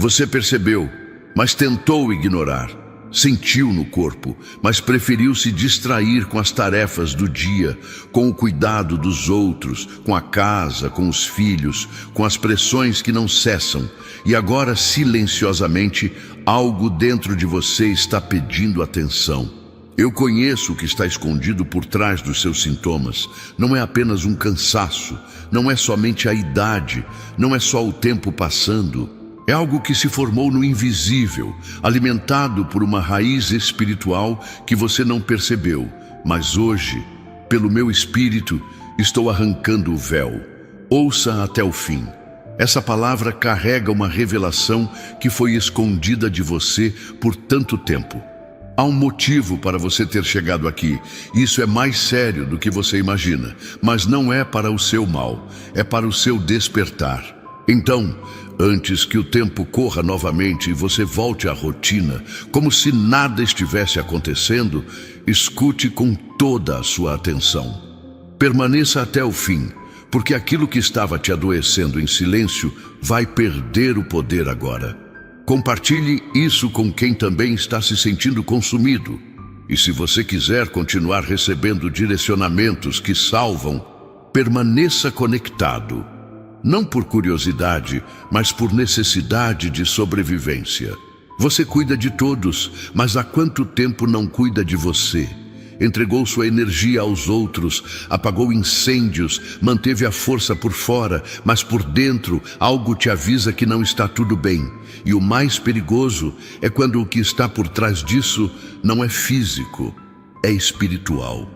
Você percebeu, mas tentou ignorar. Sentiu no corpo, mas preferiu se distrair com as tarefas do dia, com o cuidado dos outros, com a casa, com os filhos, com as pressões que não cessam. E agora, silenciosamente, algo dentro de você está pedindo atenção. Eu conheço o que está escondido por trás dos seus sintomas. Não é apenas um cansaço, não é somente a idade, não é só o tempo passando. É algo que se formou no invisível, alimentado por uma raiz espiritual que você não percebeu. Mas hoje, pelo meu espírito, estou arrancando o véu. Ouça até o fim. Essa palavra carrega uma revelação que foi escondida de você por tanto tempo. Há um motivo para você ter chegado aqui. Isso é mais sério do que você imagina, mas não é para o seu mal, é para o seu despertar. Então, antes que o tempo corra novamente e você volte à rotina, como se nada estivesse acontecendo, escute com toda a sua atenção. Permaneça até o fim, porque aquilo que estava te adoecendo em silêncio vai perder o poder agora. Compartilhe isso com quem também está se sentindo consumido. E se você quiser continuar recebendo direcionamentos que salvam, permaneça conectado. Não por curiosidade, mas por necessidade de sobrevivência. Você cuida de todos, mas há quanto tempo não cuida de você? Entregou sua energia aos outros, apagou incêndios, manteve a força por fora, mas por dentro algo te avisa que não está tudo bem. E o mais perigoso é quando o que está por trás disso não é físico, é espiritual.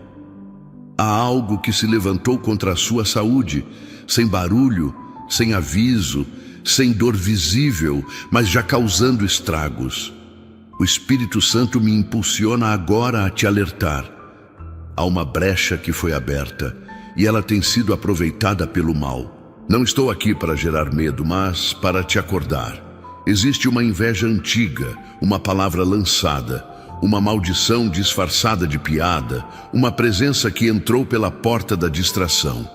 Há algo que se levantou contra a sua saúde, sem barulho, sem aviso, sem dor visível, mas já causando estragos. O Espírito Santo me impulsiona agora a te alertar. Há uma brecha que foi aberta e ela tem sido aproveitada pelo mal. Não estou aqui para gerar medo, mas para te acordar. Existe uma inveja antiga, uma palavra lançada, uma maldição disfarçada de piada, uma presença que entrou pela porta da distração.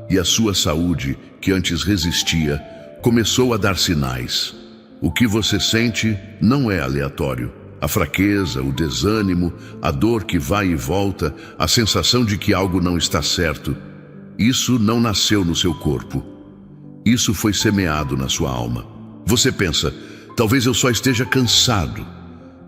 E a sua saúde, que antes resistia, começou a dar sinais. O que você sente não é aleatório. A fraqueza, o desânimo, a dor que vai e volta, a sensação de que algo não está certo. Isso não nasceu no seu corpo. Isso foi semeado na sua alma. Você pensa, talvez eu só esteja cansado,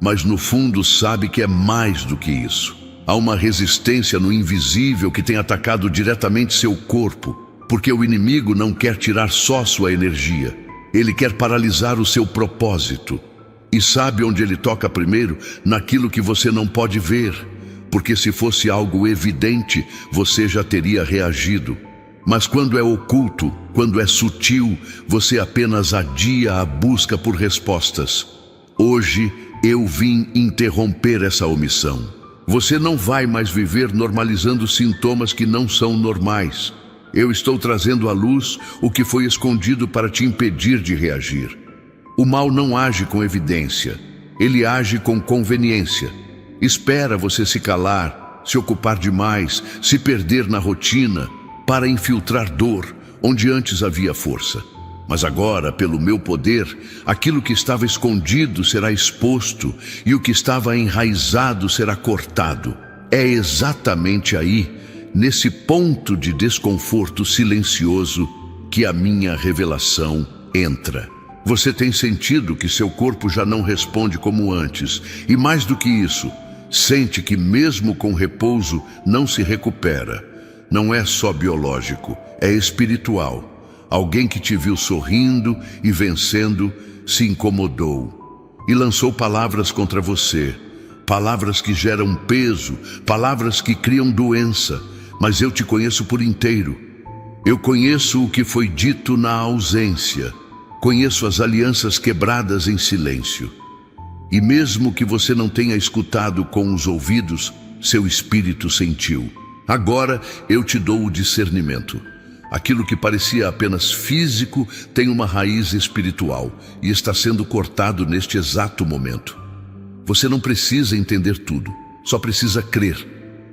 mas no fundo sabe que é mais do que isso. Há uma resistência no invisível que tem atacado diretamente seu corpo, porque o inimigo não quer tirar só sua energia. Ele quer paralisar o seu propósito. E sabe onde ele toca primeiro? Naquilo que você não pode ver, porque se fosse algo evidente, você já teria reagido. Mas quando é oculto, quando é sutil, você apenas adia a busca por respostas. Hoje eu vim interromper essa omissão. Você não vai mais viver normalizando sintomas que não são normais. Eu estou trazendo à luz o que foi escondido para te impedir de reagir. O mal não age com evidência, ele age com conveniência. Espera você se calar, se ocupar demais, se perder na rotina, para infiltrar dor onde antes havia força. Mas agora, pelo meu poder, aquilo que estava escondido será exposto e o que estava enraizado será cortado. É exatamente aí, nesse ponto de desconforto silencioso, que a minha revelação entra. Você tem sentido que seu corpo já não responde como antes, e mais do que isso, sente que mesmo com repouso não se recupera. Não é só biológico, é espiritual. Alguém que te viu sorrindo e vencendo se incomodou e lançou palavras contra você, palavras que geram peso, palavras que criam doença, mas eu te conheço por inteiro. Eu conheço o que foi dito na ausência, conheço as alianças quebradas em silêncio. E mesmo que você não tenha escutado com os ouvidos, seu espírito sentiu. Agora eu te dou o discernimento. Aquilo que parecia apenas físico tem uma raiz espiritual e está sendo cortado neste exato momento. Você não precisa entender tudo, só precisa crer.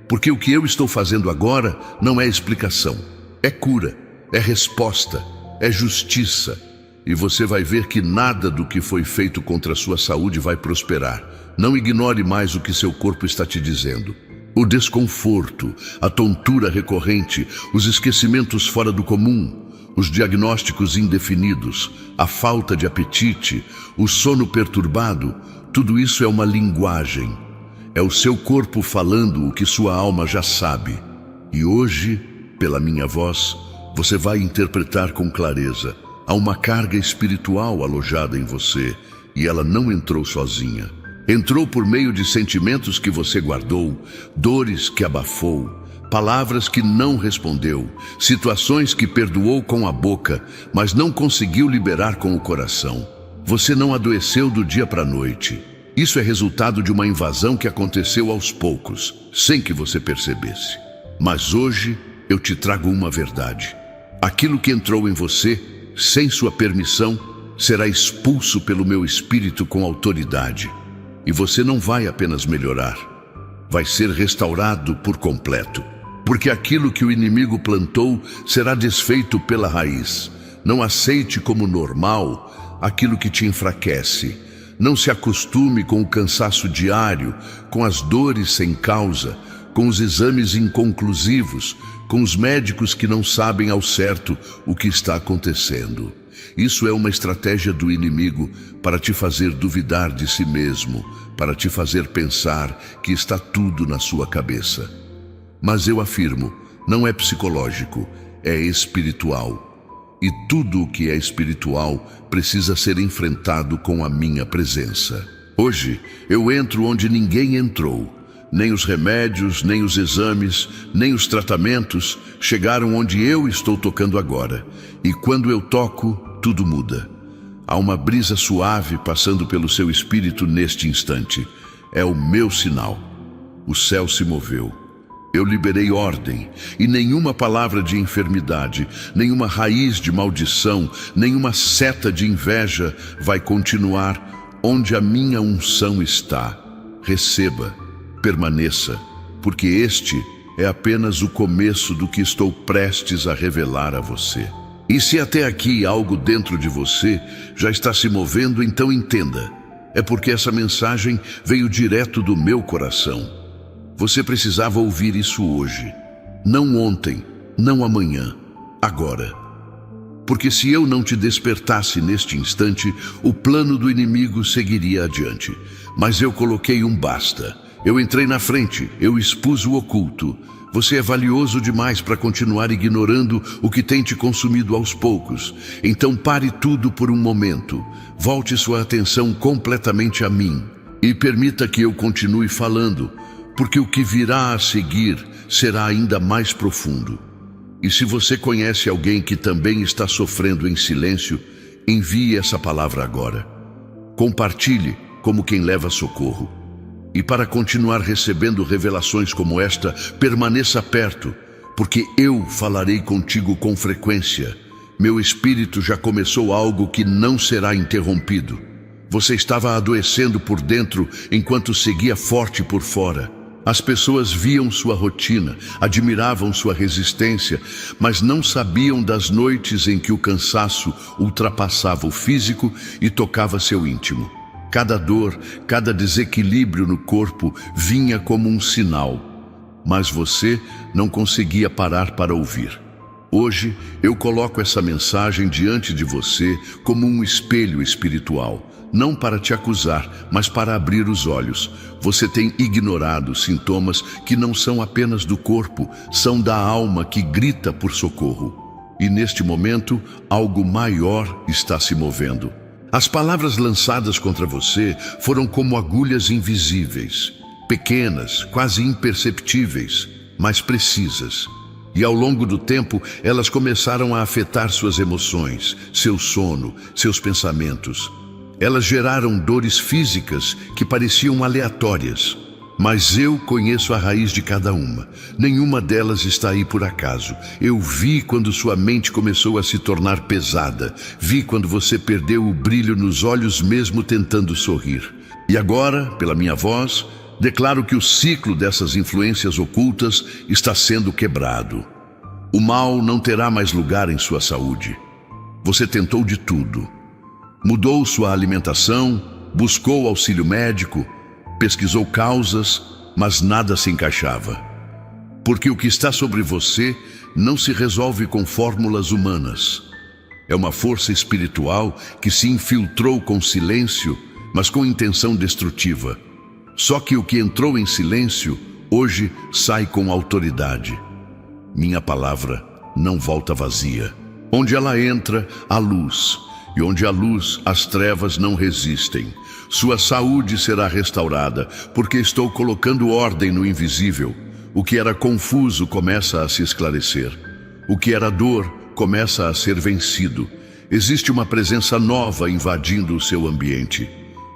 Porque o que eu estou fazendo agora não é explicação, é cura, é resposta, é justiça. e você vai ver que nada do que foi feito contra a sua saúde vai prosperar. Não ignore mais o que seu corpo está te dizendo. O desconforto, a tontura recorrente, os esquecimentos fora do comum, os diagnósticos indefinidos, a falta de apetite, o sono perturbado, tudo isso é uma linguagem. É o seu corpo falando o que sua alma já sabe. E hoje, pela minha voz, você vai interpretar com clareza. Há uma carga espiritual alojada em você, e ela não entrou sozinha. Entrou por meio de sentimentos que você guardou, dores que abafou, palavras que não respondeu, situações que perdoou com a boca, mas não conseguiu liberar com o coração. Você não adoeceu do dia para a noite. Isso é resultado de uma invasão que aconteceu aos poucos, sem que você percebesse. Mas hoje eu te trago uma verdade. Aquilo que entrou em você, sem sua permissão, será expulso pelo meu espírito com autoridade. E você não vai apenas melhorar, vai ser restaurado por completo. Porque aquilo que o inimigo plantou será desfeito pela raiz. Não aceite como normal aquilo que te enfraquece. Não se acostume com o cansaço diário, com as dores sem causa, com os exames inconclusivos, com os médicos que não sabem ao certo o que está acontecendo. Isso é uma estratégia do inimigo para te fazer duvidar de si mesmo, para te fazer pensar que está tudo na sua cabeça. Mas eu afirmo, não é psicológico, é espiritual. E tudo o que é espiritual precisa ser enfrentado com a minha presença. Hoje, eu entro onde ninguém entrou. Nem os remédios, nem os exames, nem os tratamentos chegaram onde eu estou tocando agora. E quando eu toco, tudo muda. Há uma brisa suave passando pelo seu espírito neste instante. É o meu sinal. O céu se moveu. Eu liberei ordem, e nenhuma palavra de enfermidade, nenhuma raiz de maldição, nenhuma seta de inveja vai continuar onde a minha unção está. Receba, permaneça, porque este é apenas o começo do que estou prestes a revelar a você. E se até aqui algo dentro de você já está se movendo, então entenda. É porque essa mensagem veio direto do meu coração. Você precisava ouvir isso hoje. Não ontem, não amanhã, agora. Porque se eu não te despertasse neste instante, o plano do inimigo seguiria adiante. Mas eu coloquei um basta. Eu entrei na frente, eu expus o oculto. Você é valioso demais para continuar ignorando o que tem te consumido aos poucos. Então pare tudo por um momento. Volte sua atenção completamente a mim. E permita que eu continue falando, porque o que virá a seguir será ainda mais profundo. E se você conhece alguém que também está sofrendo em silêncio, envie essa palavra agora. Compartilhe como quem leva socorro. E para continuar recebendo revelações como esta, permaneça perto, porque eu falarei contigo com frequência. Meu espírito já começou algo que não será interrompido. Você estava adoecendo por dentro enquanto seguia forte por fora. As pessoas viam sua rotina, admiravam sua resistência, mas não sabiam das noites em que o cansaço ultrapassava o físico e tocava seu íntimo. Cada dor, cada desequilíbrio no corpo vinha como um sinal, mas você não conseguia parar para ouvir. Hoje eu coloco essa mensagem diante de você como um espelho espiritual. Não para te acusar, mas para abrir os olhos. Você tem ignorado sintomas que não são apenas do corpo, são da alma que grita por socorro. E neste momento, algo maior está se movendo. As palavras lançadas contra você foram como agulhas invisíveis, pequenas, quase imperceptíveis, mas precisas. E ao longo do tempo, elas começaram a afetar suas emoções, seu sono, seus pensamentos. Elas geraram dores físicas que pareciam aleatórias. Mas eu conheço a raiz de cada uma. Nenhuma delas está aí por acaso. Eu vi quando sua mente começou a se tornar pesada. Vi quando você perdeu o brilho nos olhos mesmo tentando sorrir. E agora, pela minha voz, declaro que o ciclo dessas influências ocultas está sendo quebrado. O mal não terá mais lugar em sua saúde. Você tentou de tudo. Mudou sua alimentação, buscou auxílio médico, pesquisou causas, mas nada se encaixava. Porque o que está sobre você não se resolve com fórmulas humanas. É uma força espiritual que se infiltrou com silêncio, mas com intenção destrutiva. Só que o que entrou em silêncio, hoje sai com autoridade. Minha palavra não volta vazia. Onde ela entra, há luz. E onde há luz, as trevas não resistem. Sua saúde será restaurada, porque estou colocando ordem no invisível. O que era confuso começa a se esclarecer. O que era dor começa a ser vencido. Existe uma presença nova invadindo o seu ambiente.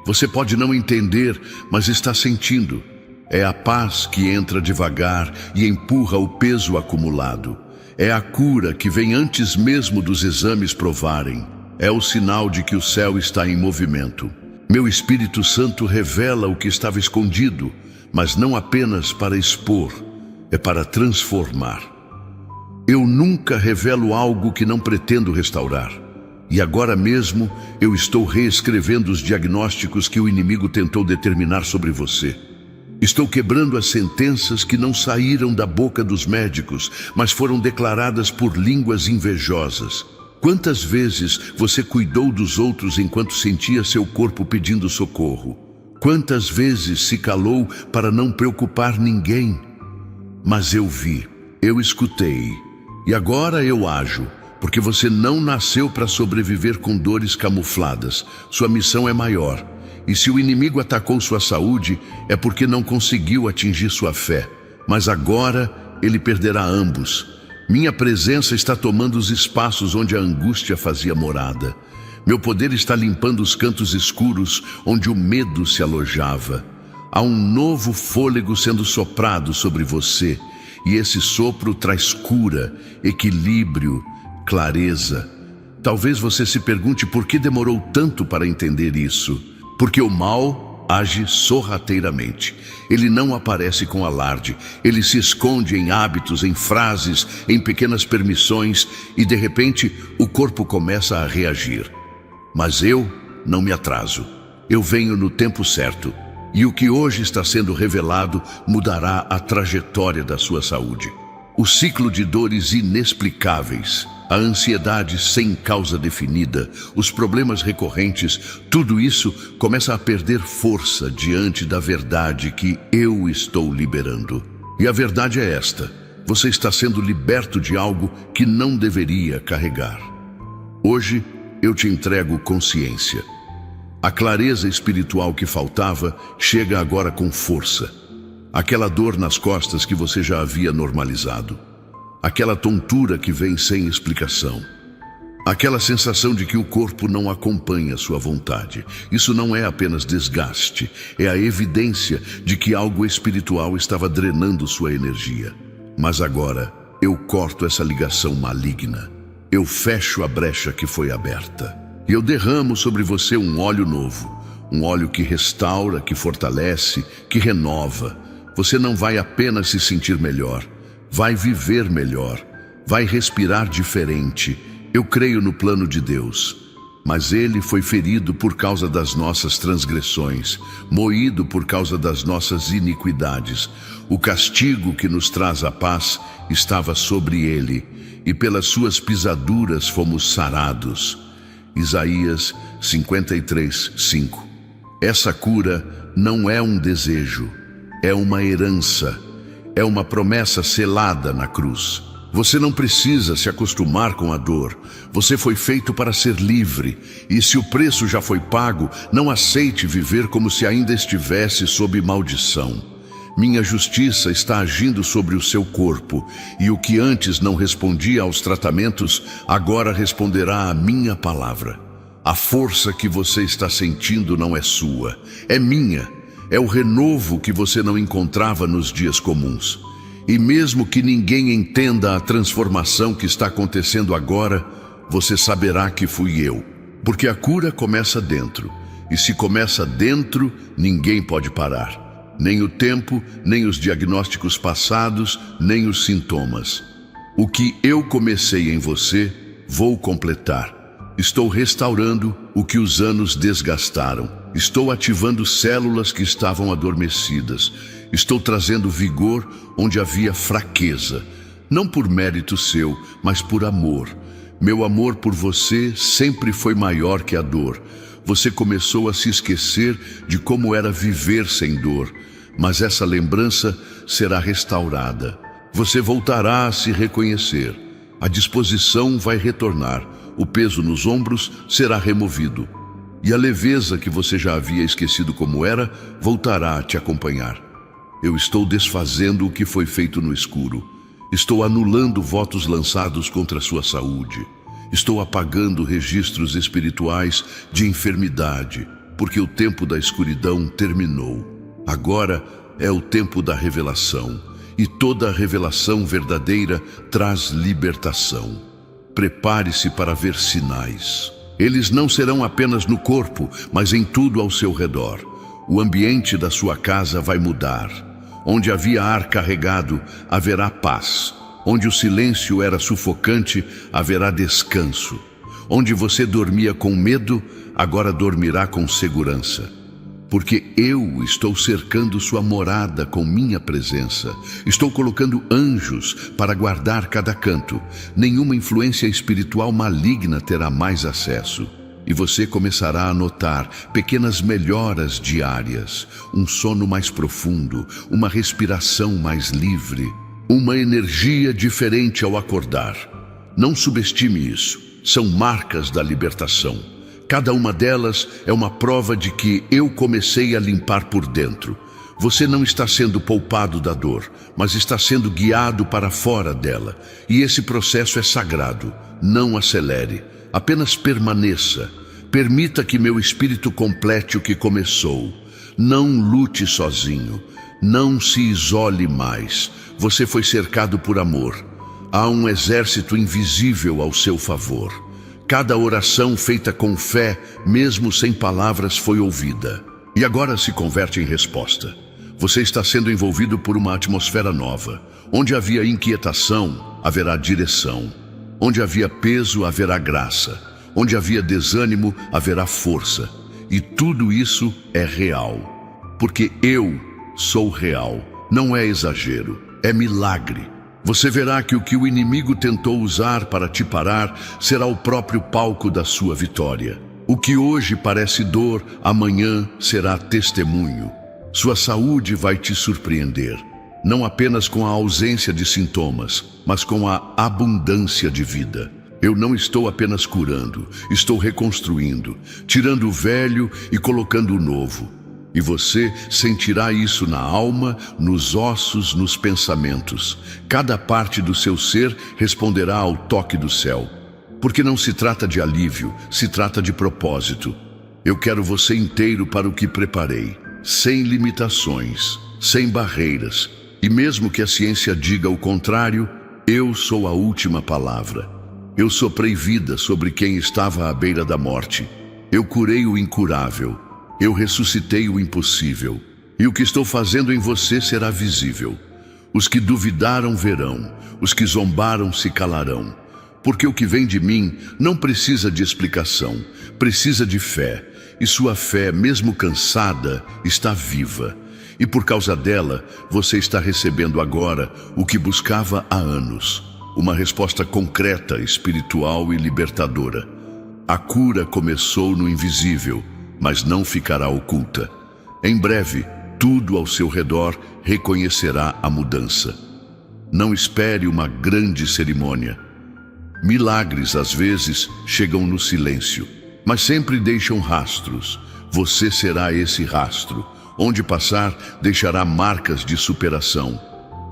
Você pode não entender, mas está sentindo. É a paz que entra devagar e empurra o peso acumulado. É a cura que vem antes mesmo dos exames provarem. É o sinal de que o céu está em movimento. Meu Espírito Santo revela o que estava escondido, mas não apenas para expor, é para transformar. Eu nunca revelo algo que não pretendo restaurar. E agora mesmo eu estou reescrevendo os diagnósticos que o inimigo tentou determinar sobre você. Estou quebrando as sentenças que não saíram da boca dos médicos, mas foram declaradas por línguas invejosas. Quantas vezes você cuidou dos outros enquanto sentia seu corpo pedindo socorro? Quantas vezes se calou para não preocupar ninguém? Mas eu vi, eu escutei, e agora eu ajo, porque você não nasceu para sobreviver com dores camufladas. Sua missão é maior, e se o inimigo atacou sua saúde, é porque não conseguiu atingir sua fé. Mas agora ele perderá ambos. Minha presença está tomando os espaços onde a angústia fazia morada. Meu poder está limpando os cantos escuros onde o medo se alojava. Há um novo fôlego sendo soprado sobre você, e esse sopro traz cura, equilíbrio, clareza. Talvez você se pergunte por que demorou tanto para entender isso. Porque o mal age sorrateiramente. Ele não aparece com alarde. Ele se esconde em hábitos, em frases, em pequenas permissões, e de repente o corpo começa a reagir. Mas eu não me atraso. Eu venho no tempo certo. E o que hoje está sendo revelado mudará a trajetória da sua saúde. O ciclo de dores inexplicáveis, a ansiedade sem causa definida, os problemas recorrentes, tudo isso começa a perder força diante da verdade que eu estou liberando. E a verdade é esta: você está sendo liberto de algo que não deveria carregar. Hoje eu te entrego consciência. A clareza espiritual que faltava chega agora com força. Aquela dor nas costas que você já havia normalizado. Aquela tontura que vem sem explicação. Aquela sensação de que o corpo não acompanha sua vontade. Isso não é apenas desgaste, é a evidência de que algo espiritual estava drenando sua energia. Mas agora, eu corto essa ligação maligna. Eu fecho a brecha que foi aberta. E eu derramo sobre você um óleo novo. Um óleo que restaura, que fortalece, que renova. Você não vai apenas se sentir melhor. Vai viver melhor, vai respirar diferente. Eu creio no plano de Deus. Mas ele foi ferido por causa das nossas transgressões, moído por causa das nossas iniquidades. O castigo que nos traz a paz estava sobre ele, e pelas suas pisaduras fomos sarados. Isaías 53:5. Essa cura não é um desejo, é uma herança. É uma promessa selada na cruz. Você não precisa se acostumar com a dor. Você foi feito para ser livre. E se o preço já foi pago, não aceite viver como se ainda estivesse sob maldição. Minha justiça está agindo sobre o seu corpo. E o que antes não respondia aos tratamentos, agora responderá à minha palavra. A força que você está sentindo não é sua, é minha. É o renovo que você não encontrava nos dias comuns. E mesmo que ninguém entenda a transformação que está acontecendo agora, você saberá que fui eu. Porque a cura começa dentro. E se começa dentro, ninguém pode parar. Nem o tempo, nem os diagnósticos passados, nem os sintomas. O que eu comecei em você, vou completar. Estou restaurando o que os anos desgastaram. Estou ativando células que estavam adormecidas. Estou trazendo vigor onde havia fraqueza. Não por mérito seu, mas por amor. Meu amor por você sempre foi maior que a dor. Você começou a se esquecer de como era viver sem dor. Mas essa lembrança será restaurada. Você voltará a se reconhecer. A disposição vai retornar. O peso nos ombros será removido. E a leveza que você já havia esquecido como era, voltará a te acompanhar. Eu estou desfazendo o que foi feito no escuro. Estou anulando votos lançados contra a sua saúde. Estou apagando registros espirituais de enfermidade, porque o tempo da escuridão terminou. Agora é o tempo da revelação, e toda revelação verdadeira traz libertação. Prepare-se para ver sinais. Eles não serão apenas no corpo, mas em tudo ao seu redor. O ambiente da sua casa vai mudar. Onde havia ar carregado, haverá paz. Onde o silêncio era sufocante, haverá descanso. Onde você dormia com medo, agora dormirá com segurança. Porque eu estou cercando sua morada com minha presença. Estou colocando anjos para guardar cada canto. Nenhuma influência espiritual maligna terá mais acesso. E você começará a notar pequenas melhoras diárias. Um sono mais profundo, uma respiração mais livre, uma energia diferente ao acordar. Não subestime isso. São marcas da libertação. Cada uma delas é uma prova de que eu comecei a limpar por dentro. Você não está sendo poupado da dor, mas está sendo guiado para fora dela. E esse processo é sagrado. Não acelere, apenas permaneça. Permita que meu espírito complete o que começou. Não lute sozinho. Não se isole mais. Você foi cercado por amor. Há um exército invisível ao seu favor. Cada oração feita com fé, mesmo sem palavras, foi ouvida. E agora se converte em resposta. Você está sendo envolvido por uma atmosfera nova. Onde havia inquietação, haverá direção. Onde havia peso, haverá graça. Onde havia desânimo, haverá força. E tudo isso é real. Porque eu sou real. Não é exagero, é milagre. Você verá que o que o inimigo tentou usar para te parar será o próprio palco da sua vitória. O que hoje parece dor, amanhã será testemunho. Sua saúde vai te surpreender, não apenas com a ausência de sintomas, mas com a abundância de vida. Eu não estou apenas curando, estou reconstruindo, tirando o velho e colocando o novo. E você sentirá isso na alma, nos ossos, nos pensamentos. Cada parte do seu ser responderá ao toque do céu. Porque não se trata de alívio, se trata de propósito. Eu quero você inteiro para o que preparei, sem limitações, sem barreiras. E mesmo que a ciência diga o contrário, eu sou a última palavra. Eu soprei vida sobre quem estava à beira da morte. Eu curei o incurável. Eu ressuscitei o impossível, e o que estou fazendo em você será visível. Os que duvidaram verão, os que zombaram se calarão. Porque o que vem de mim não precisa de explicação, precisa de fé. E sua fé, mesmo cansada, está viva. E por causa dela, você está recebendo agora o que buscava há anos. Uma resposta concreta, espiritual e libertadora. A cura começou no invisível, mas não ficará oculta. Em breve, tudo ao seu redor reconhecerá a mudança. Não espere uma grande cerimônia. Milagres, às vezes, chegam no silêncio, mas sempre deixam rastros. Você será esse rastro. Onde passar, deixará marcas de superação.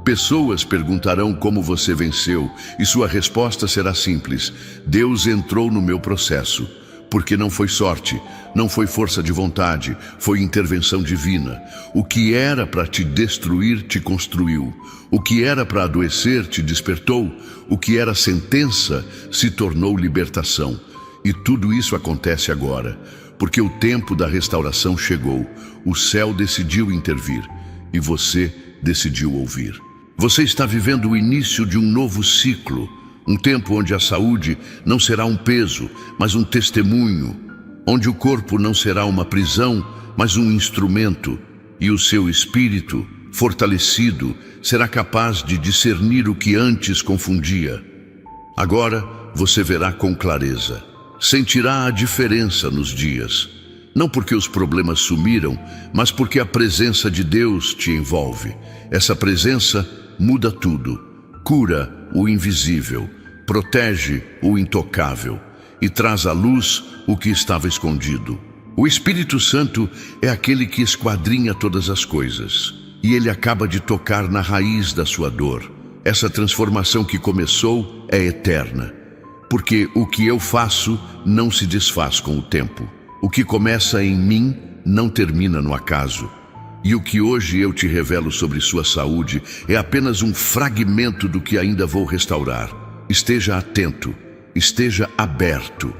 Pessoas perguntarão como você venceu, e sua resposta será simples: Deus entrou no meu processo. Porque não foi sorte, não foi força de vontade, foi intervenção divina. O que era para te destruir, te construiu. O que era para adoecer, te despertou. O que era sentença, se tornou libertação. E tudo isso acontece agora, porque o tempo da restauração chegou. O céu decidiu intervir, e você decidiu ouvir. Você está vivendo o início de um novo ciclo. Um tempo onde a saúde não será um peso, mas um testemunho. Onde o corpo não será uma prisão, mas um instrumento. E o seu espírito, fortalecido, será capaz de discernir o que antes confundia. Agora você verá com clareza. Sentirá a diferença nos dias. Não porque os problemas sumiram, mas porque a presença de Deus te envolve. Essa presença muda tudo. Cura o invisível, protege o intocável e traz à luz o que estava escondido. O Espírito Santo é aquele que esquadrinha todas as coisas e ele acaba de tocar na raiz da sua dor. Essa transformação que começou é eterna, porque o que eu faço não se desfaz com o tempo. O que começa em mim não termina no acaso. E o que hoje eu te revelo sobre sua saúde é apenas um fragmento do que ainda vou restaurar. Esteja atento, esteja aberto,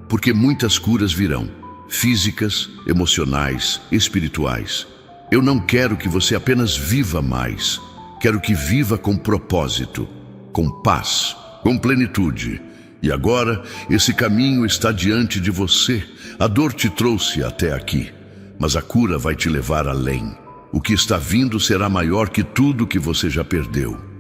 porque muitas curas virão, físicas, emocionais, espirituais. Eu não quero que você apenas viva mais, quero que viva com propósito, com paz, com plenitude. E agora, esse caminho está diante de você. A dor te trouxe até aqui, mas a cura vai te levar além. O que está vindo será maior que tudo que você já perdeu.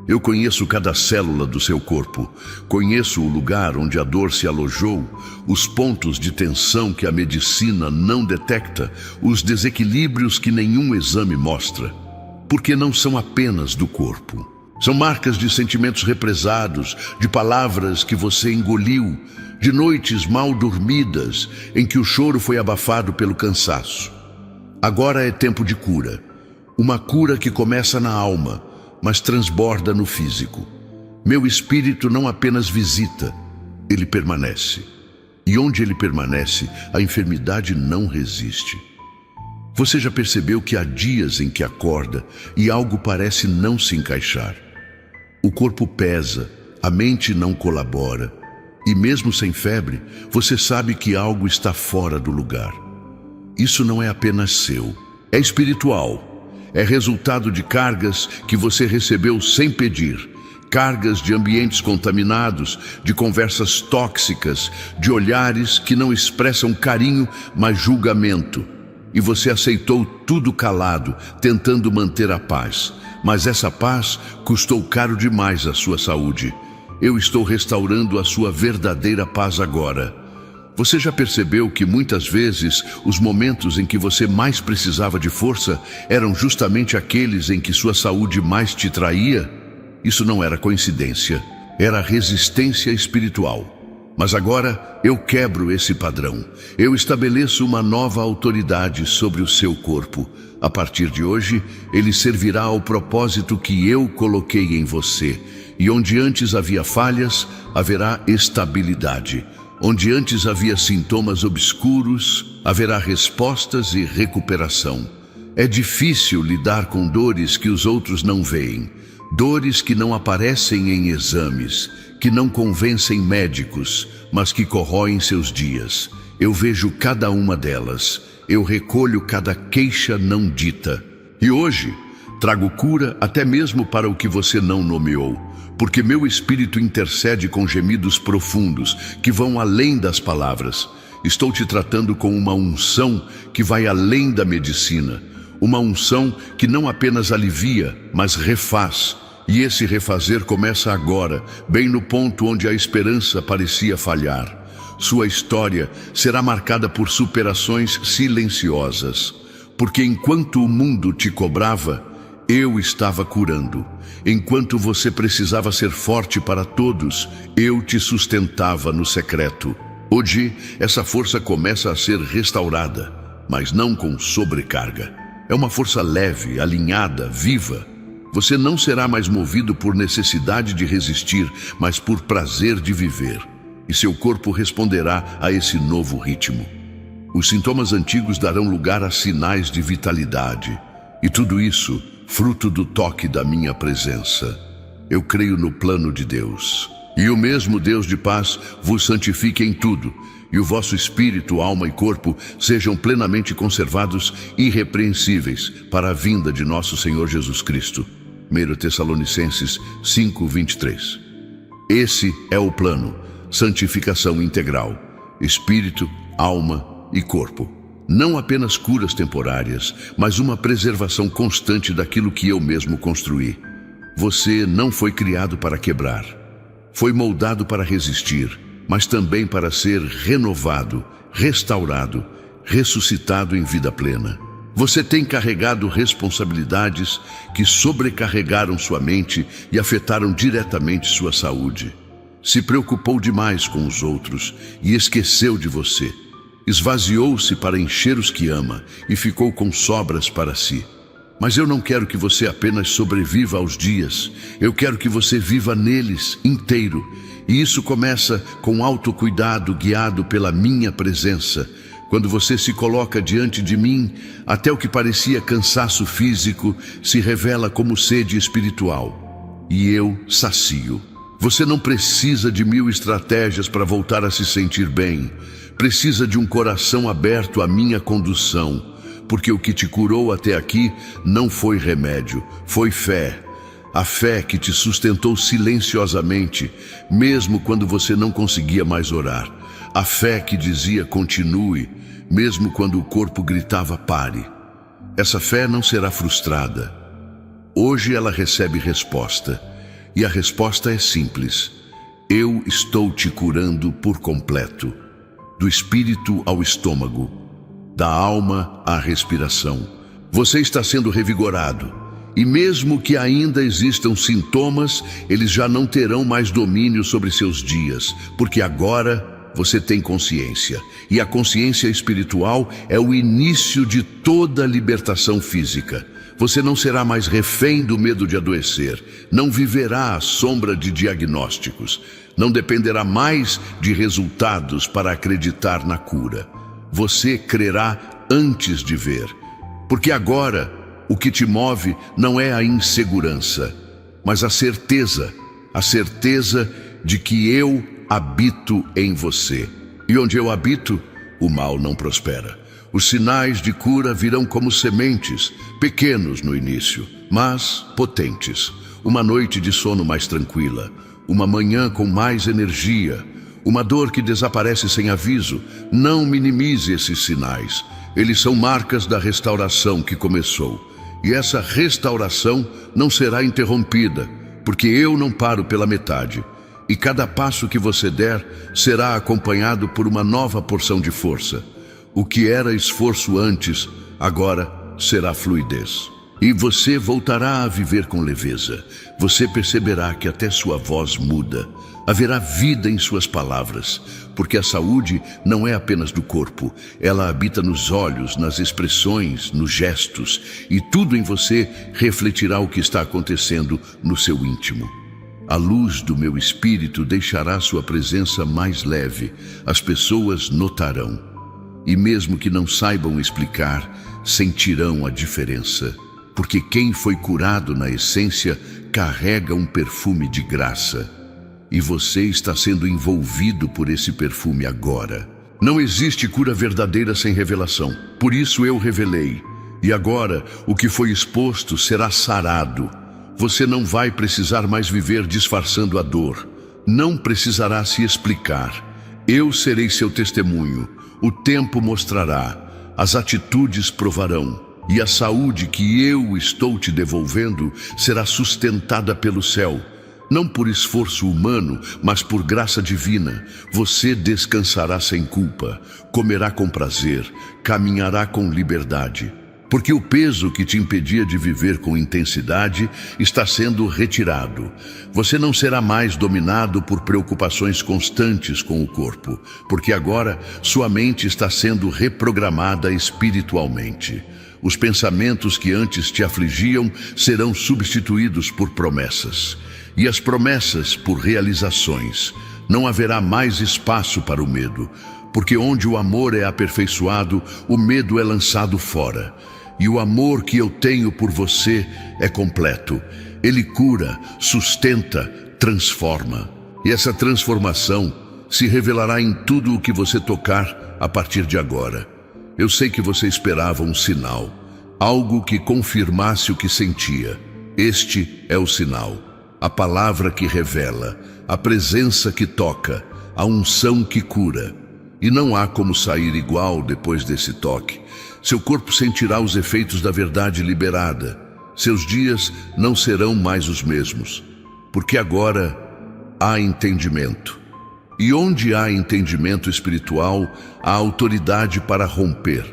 Eu conheço cada célula do seu corpo, conheço o lugar onde a dor se alojou, os pontos de tensão que a medicina não detecta, os desequilíbrios que nenhum exame mostra, porque não são apenas do corpo. São marcas de sentimentos represados, de palavras que você engoliu, de noites mal dormidas em que o choro foi abafado pelo cansaço. Agora é tempo de cura. Uma cura que começa na alma, mas transborda no físico. Meu espírito não apenas visita, ele permanece. E onde ele permanece, a enfermidade não resiste. Você já percebeu que há dias em que acorda e algo parece não se encaixar? O corpo pesa, a mente não colabora. E mesmo sem febre, você sabe que algo está fora do lugar. Isso não é apenas seu, é espiritual. É resultado de cargas que você recebeu sem pedir. Cargas de ambientes contaminados, de conversas tóxicas, de olhares que não expressam carinho, mas julgamento. E você aceitou tudo calado, tentando manter a paz. Mas essa paz custou caro demais à sua saúde. Eu estou restaurando a sua verdadeira paz agora. Você já percebeu que muitas vezes os momentos em que você mais precisava de força eram justamente aqueles em que sua saúde mais te traía? Isso não era coincidência, era resistência espiritual. Mas agora eu quebro esse padrão. Eu estabeleço uma nova autoridade sobre o seu corpo. A partir de hoje, ele servirá ao propósito que eu coloquei em você. E onde antes havia falhas, haverá estabilidade. Onde antes havia sintomas obscuros, haverá respostas e recuperação. É difícil lidar com dores que os outros não veem. Dores que não aparecem em exames, que não convencem médicos, mas que corroem seus dias. Eu vejo cada uma delas. Eu recolho cada queixa não dita. E hoje, trago cura até mesmo para o que você não nomeou, porque meu espírito intercede com gemidos profundos que vão além das palavras. Estou te tratando com uma unção que vai além da medicina, uma unção que não apenas alivia, mas refaz. E esse refazer começa agora, bem no ponto onde a esperança parecia falhar. Sua história será marcada por superações silenciosas, porque enquanto o mundo te cobrava, eu estava curando. Enquanto você precisava ser forte para todos, eu te sustentava no secreto. Hoje, essa força começa a ser restaurada, mas não com sobrecarga. É uma força leve, alinhada, viva. Você não será mais movido por necessidade de resistir, mas por prazer de viver. E seu corpo responderá a esse novo ritmo. Os sintomas antigos darão lugar a sinais de vitalidade. E tudo isso, fruto do toque da minha presença. Eu creio no plano de Deus. E o mesmo Deus de paz vos santifique em tudo, e o vosso espírito, alma e corpo sejam plenamente conservados irrepreensíveis para a vinda de nosso Senhor Jesus Cristo. 1 Tessalonicenses 5:23. Esse é o plano: santificação integral, espírito, alma e corpo. Não apenas curas temporárias, mas uma preservação constante daquilo que eu mesmo construí. Você não foi criado para quebrar. Foi moldado para resistir, mas também para ser renovado, restaurado, ressuscitado em vida plena. Você tem carregado responsabilidades que sobrecarregaram sua mente e afetaram diretamente sua saúde. Se preocupou demais com os outros e esqueceu de você. Esvaziou-se para encher os que ama e ficou com sobras para si. Mas eu não quero que você apenas sobreviva aos dias. Eu quero que você viva neles inteiro. E isso começa com autocuidado guiado pela minha presença. Quando você se coloca diante de mim, até o que parecia cansaço físico se revela como sede espiritual. E eu sacio. Você não precisa de 1000 estratégias para voltar a se sentir bem. Precisa de um coração aberto à minha condução, porque o que te curou até aqui não foi remédio, foi fé. A fé que te sustentou silenciosamente, mesmo quando você não conseguia mais orar. A fé que dizia continue, mesmo quando o corpo gritava pare. Essa fé não será frustrada. Hoje ela recebe resposta, e a resposta é simples: eu estou te curando por completo. Do espírito ao estômago, da alma à respiração. Você está sendo revigorado. E mesmo que ainda existam sintomas, eles já não terão mais domínio sobre seus dias, porque agora você tem consciência. E a consciência espiritual é o início de toda libertação física. Você não será mais refém do medo de adoecer, não viverá à sombra de diagnósticos, não dependerá mais de resultados para acreditar na cura. Você crerá antes de ver, porque agora o que te move não é a insegurança, mas a certeza de que eu habito em você. E onde eu habito, o mal não prospera. Os sinais de cura virão como sementes, pequenos no início, mas potentes. Uma noite de sono mais tranquila, uma manhã com mais energia, uma dor que desaparece sem aviso. Não minimize esses sinais. Eles são marcas da restauração que começou. E essa restauração não será interrompida, porque eu não paro pela metade. E cada passo que você der será acompanhado por uma nova porção de força. O que era esforço antes, agora será fluidez. E você voltará a viver com leveza. Você perceberá que até sua voz muda. Haverá vida em suas palavras, porque a saúde não é apenas do corpo. Ela habita nos olhos, nas expressões, nos gestos, e tudo em você refletirá o que está acontecendo no seu íntimo. A luz do meu espírito deixará sua presença mais leve. As pessoas notarão. E mesmo que não saibam explicar, sentirão a diferença. Porque quem foi curado na essência carrega um perfume de graça. E você está sendo envolvido por esse perfume agora. Não existe cura verdadeira sem revelação. Por isso eu revelei. E agora o que foi exposto será sarado. Você não vai precisar mais viver disfarçando a dor. Não precisará se explicar. Eu serei seu testemunho. O tempo mostrará. As atitudes provarão. E a saúde que eu estou te devolvendo será sustentada pelo céu. Não por esforço humano, mas por graça divina. Você descansará sem culpa, comerá com prazer, caminhará com liberdade. Porque o peso que te impedia de viver com intensidade está sendo retirado. Você não será mais dominado por preocupações constantes com o corpo, porque agora sua mente está sendo reprogramada espiritualmente. Os pensamentos que antes te afligiam serão substituídos por promessas, e as promessas por realizações. Não haverá mais espaço para o medo, porque onde o amor é aperfeiçoado, o medo é lançado fora. E o amor que eu tenho por você é completo. Ele cura, sustenta, transforma. E essa transformação se revelará em tudo o que você tocar a partir de agora. Eu sei que você esperava um sinal, algo que confirmasse o que sentia. Este é o sinal. a palavra que revela, a presença que toca, a unção que cura. E não há como sair igual depois desse toque. Seu corpo sentirá os efeitos da verdade liberada. Seus dias não serão mais os mesmos, porque agora há entendimento. E onde há entendimento espiritual, há autoridade para romper.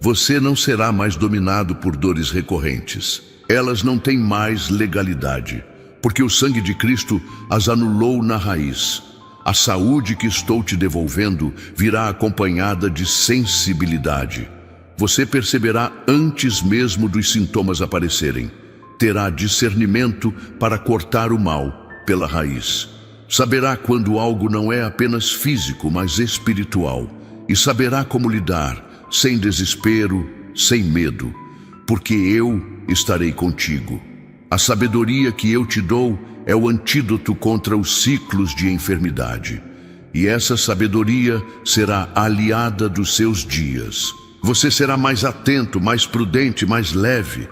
Você não será mais dominado por dores recorrentes. Elas não têm mais legalidade, porque o sangue de Cristo as anulou na raiz. A saúde que estou te devolvendo virá acompanhada de sensibilidade. Você perceberá antes mesmo dos sintomas aparecerem. Terá discernimento para cortar o mal pela raiz. Saberá quando algo não é apenas físico, mas espiritual. E saberá como lidar, sem desespero, sem medo, porque eu estarei contigo. A sabedoria que eu te dou é o antídoto contra os ciclos de enfermidade. E essa sabedoria será aliada dos seus dias. Você será mais atento, mais prudente, mais leve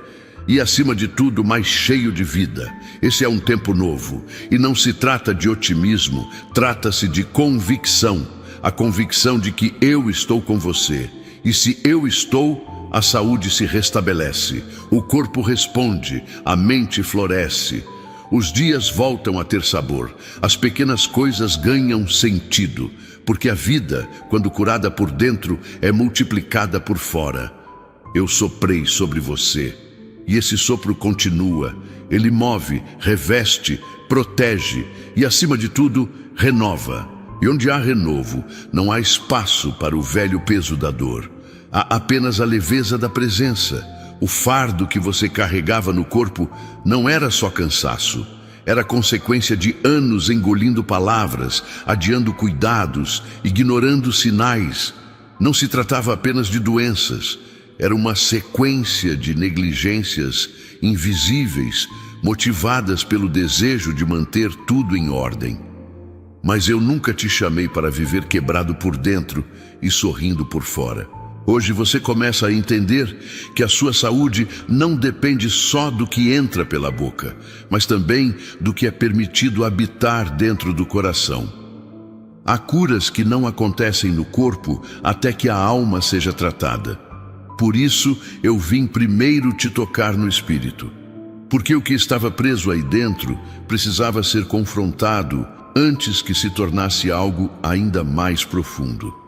e, acima de tudo, mais cheio de vida. Esse é um tempo novo e não se trata de otimismo, trata-se de convicção. A convicção de que eu estou com você. E se eu estou, a saúde se restabelece, o corpo responde, a mente floresce. Os dias voltam a ter sabor, as pequenas coisas ganham sentido, porque a vida, quando curada por dentro, é multiplicada por fora. Eu soprei sobre você, e esse sopro continua. Ele move, reveste, protege e, acima de tudo, renova. E onde há renovo, não há espaço para o velho peso da dor. Há apenas a leveza da presença. O fardo que você carregava no corpo não era só cansaço. Era consequência de anos engolindo palavras, adiando cuidados, ignorando sinais. Não se tratava apenas de doenças. Era uma sequência de negligências invisíveis, motivadas pelo desejo de manter tudo em ordem. Mas eu nunca te chamei para viver quebrado por dentro e sorrindo por fora. Hoje você começa a entender que a sua saúde não depende só do que entra pela boca, mas também do que é permitido habitar dentro do coração. Há curas que não acontecem no corpo até que a alma seja tratada. Por isso eu vim primeiro te tocar no espírito, porque o que estava preso aí dentro precisava ser confrontado antes que se tornasse algo ainda mais profundo.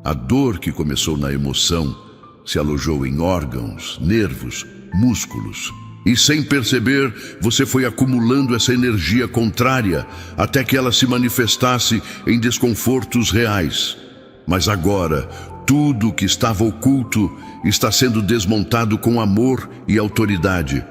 A dor que começou na emoção se alojou em órgãos, nervos, músculos. E sem perceber, você foi acumulando essa energia contrária até que ela se manifestasse em desconfortos reais. Mas agora, tudo que estava oculto está sendo desmontado com amor e autoridade.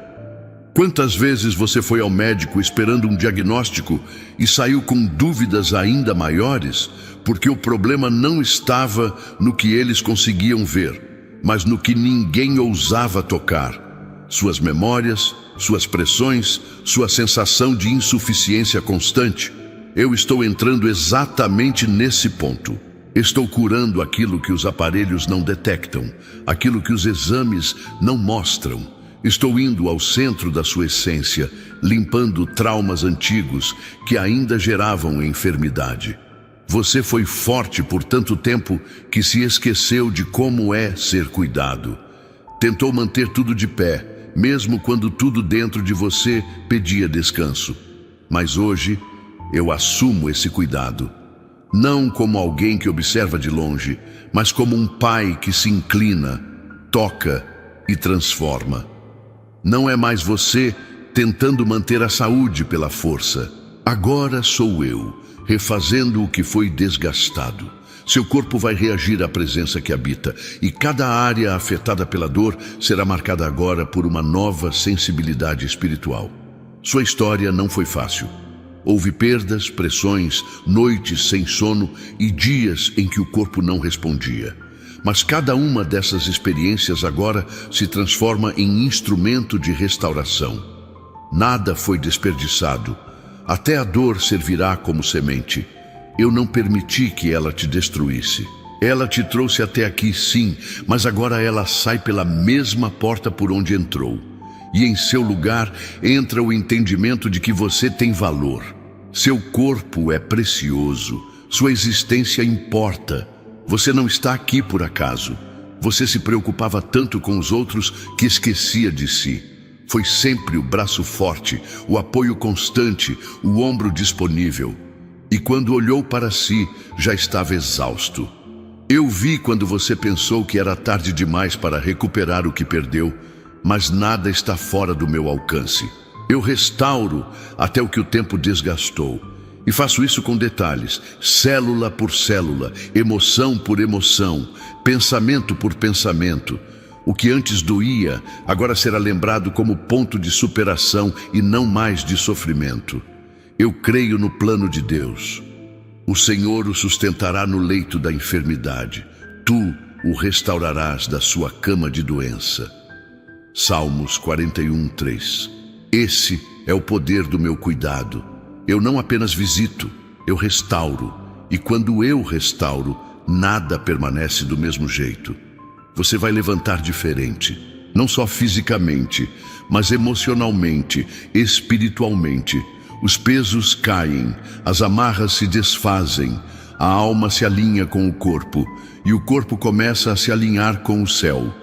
Quantas vezes você foi ao médico esperando um diagnóstico e saiu com dúvidas ainda maiores, porque o problema não estava no que eles conseguiam ver, mas no que ninguém ousava tocar? Suas memórias, suas pressões, sua sensação de insuficiência constante. Eu estou entrando exatamente nesse ponto. Estou curando aquilo que os aparelhos não detectam, aquilo que os exames não mostram. Estou indo ao centro da sua essência, limpando traumas antigos que ainda geravam enfermidade. Você foi forte por tanto tempo que se esqueceu de como é ser cuidado. Tentou manter tudo de pé, mesmo quando tudo dentro de você pedia descanso. Mas hoje, eu assumo esse cuidado. Não como alguém que observa de longe, mas como um pai que se inclina, toca e transforma. Não é mais você tentando manter a saúde pela força. Agora sou eu, refazendo o que foi desgastado. Seu corpo vai reagir à presença que habita, e cada área afetada pela dor será marcada agora por uma nova sensibilidade espiritual. Sua história não foi fácil. Houve perdas, pressões, noites sem sono e dias em que o corpo não respondia. Mas cada uma dessas experiências agora se transforma em instrumento de restauração. Nada foi desperdiçado. Até a dor servirá como semente. Eu não permiti que ela te destruísse. Ela te trouxe até aqui, sim, mas agora ela sai pela mesma porta por onde entrou. e em seu lugar entra o entendimento de que você tem valor. Seu corpo é precioso, sua existência importa. Você não está aqui por acaso. Você se preocupava tanto com os outros que esquecia de si. Foi sempre o braço forte, o apoio constante, o ombro disponível. E quando olhou para si, já estava exausto. Eu vi quando você pensou que era tarde demais para recuperar o que perdeu, mas nada está fora do meu alcance. Eu restauro até o que o tempo desgastou. E faço isso com detalhes, célula por célula, emoção por emoção, pensamento por pensamento. O que antes doía, agora será lembrado como ponto de superação e não mais de sofrimento. Eu creio no plano de Deus. O Senhor o sustentará no leito da enfermidade. Tu o restaurarás da sua cama de doença. Salmos 41:3. Esse é o poder do meu cuidado. Eu não apenas visito, eu restauro. E quando eu restauro, nada permanece do mesmo jeito. Você vai levantar diferente, não só fisicamente, mas emocionalmente, espiritualmente. Os pesos caem, as amarras se desfazem, a alma se alinha com o corpo, e o corpo começa a se alinhar com o céu.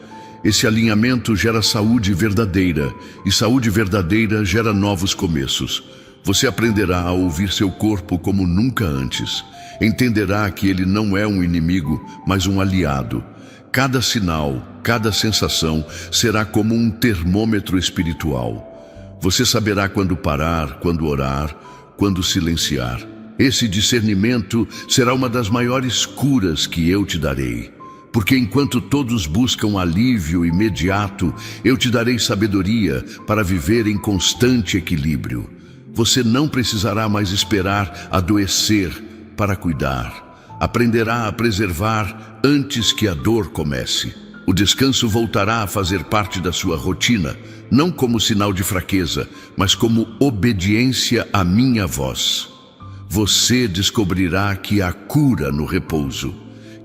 Esse alinhamento gera saúde verdadeira, e saúde verdadeira gera novos começos. Você aprenderá a ouvir seu corpo como nunca antes. Entenderá que ele não é um inimigo, mas um aliado. Cada sinal, cada sensação será como um termômetro espiritual. Você saberá quando parar, quando orar, quando silenciar. Esse discernimento será uma das maiores curas que eu te darei. Porque enquanto todos buscam alívio imediato, eu te darei sabedoria para viver em constante equilíbrio. Você não precisará mais esperar adoecer para cuidar. Aprenderá a preservar antes que a dor comece. O descanso voltará a fazer parte da sua rotina, não como sinal de fraqueza, mas como obediência à minha voz. Você descobrirá que há cura no repouso,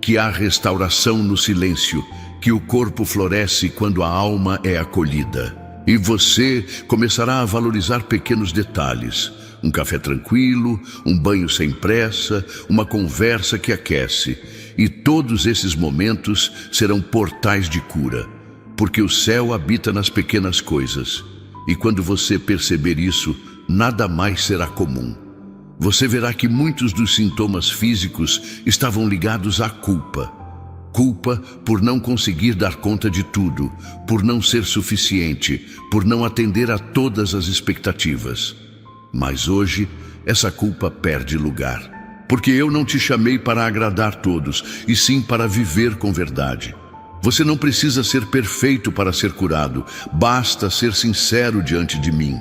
que há restauração no silêncio, que o corpo floresce quando a alma é acolhida. E você começará a valorizar pequenos detalhes. Um café tranquilo, um banho sem pressa, uma conversa que aquece. E todos esses momentos serão portais de cura, porque o céu habita nas pequenas coisas. E quando você perceber isso, nada mais será comum. Você verá que muitos dos sintomas físicos estavam ligados à culpa. Culpa por não conseguir dar conta de tudo, por não ser suficiente, por não atender a todas as expectativas. Mas hoje, essa culpa perde lugar. Porque eu não te chamei para agradar todos, e sim para viver com verdade. Você não precisa ser perfeito para ser curado, basta ser sincero diante de mim.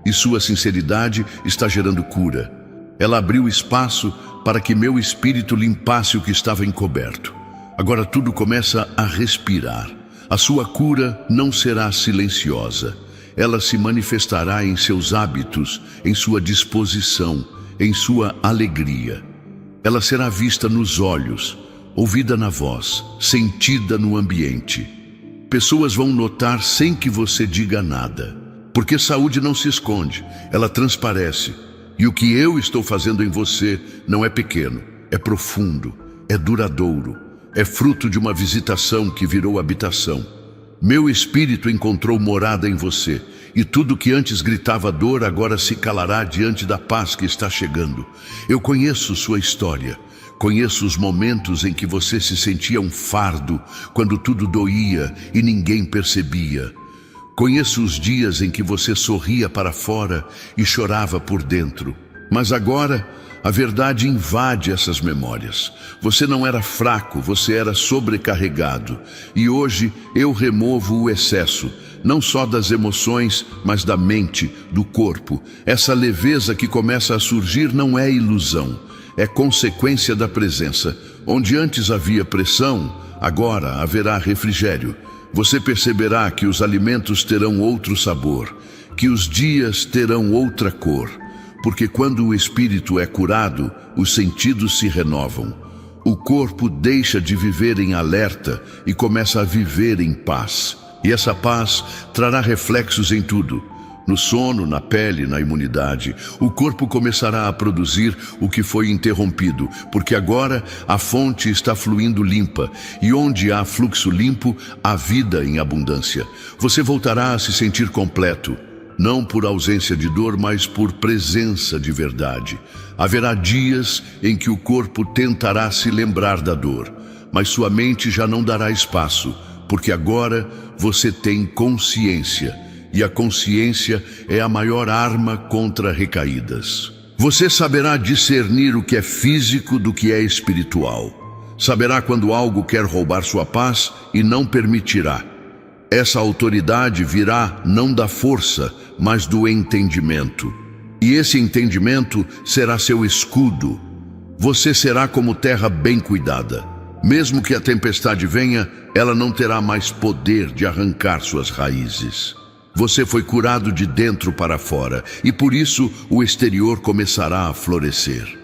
E sua sinceridade está gerando cura. Ela abriu espaço para que meu espírito limpasse o que estava encoberto. Agora tudo começa a respirar. A sua cura não será silenciosa. Ela se manifestará em seus hábitos, em sua disposição, em sua alegria. Ela será vista nos olhos, ouvida na voz, sentida no ambiente. Pessoas vão notar sem que você diga nada. Porque saúde não se esconde, ela transparece. E o que eu estou fazendo em você não é pequeno, é profundo, é duradouro. É fruto de uma visitação que virou habitação. Meu espírito encontrou morada em você, e tudo que antes gritava dor agora se calará diante da paz que está chegando. Eu conheço sua história, conheço os momentos em que você se sentia um fardo, quando tudo doía e ninguém percebia. Conheço os dias em que você sorria para fora e chorava por dentro. Mas agora, a verdade invade essas memórias. Você não era fraco, você era sobrecarregado. E hoje eu removo o excesso, não só das emoções, mas da mente, do corpo. Essa leveza que começa a surgir não é ilusão, é consequência da presença. Onde antes havia pressão, agora haverá refrigério. Você perceberá que os alimentos terão outro sabor, que os dias terão outra cor. Porque quando o espírito é curado, os sentidos se renovam. O corpo deixa de viver em alerta e começa a viver em paz. E essa paz trará reflexos em tudo. No sono, na pele, na imunidade. O corpo começará a produzir o que foi interrompido, porque agora a fonte está fluindo limpa, e onde há fluxo limpo, há vida em abundância. Você voltará a se sentir completo, não por ausência de dor, mas por presença de verdade. Haverá dias em que o corpo tentará se lembrar da dor, mas sua mente já não dará espaço, porque agora você tem consciência. E a consciência é a maior arma contra recaídas. Você saberá discernir o que é físico do que é espiritual. Saberá quando algo quer roubar sua paz e não permitirá. Essa autoridade virá não da força, mas do entendimento. E esse entendimento será seu escudo. Você será como terra bem cuidada. Mesmo que a tempestade venha, ela não terá mais poder de arrancar suas raízes. Você foi curado de dentro para fora, e por isso o exterior começará a florescer.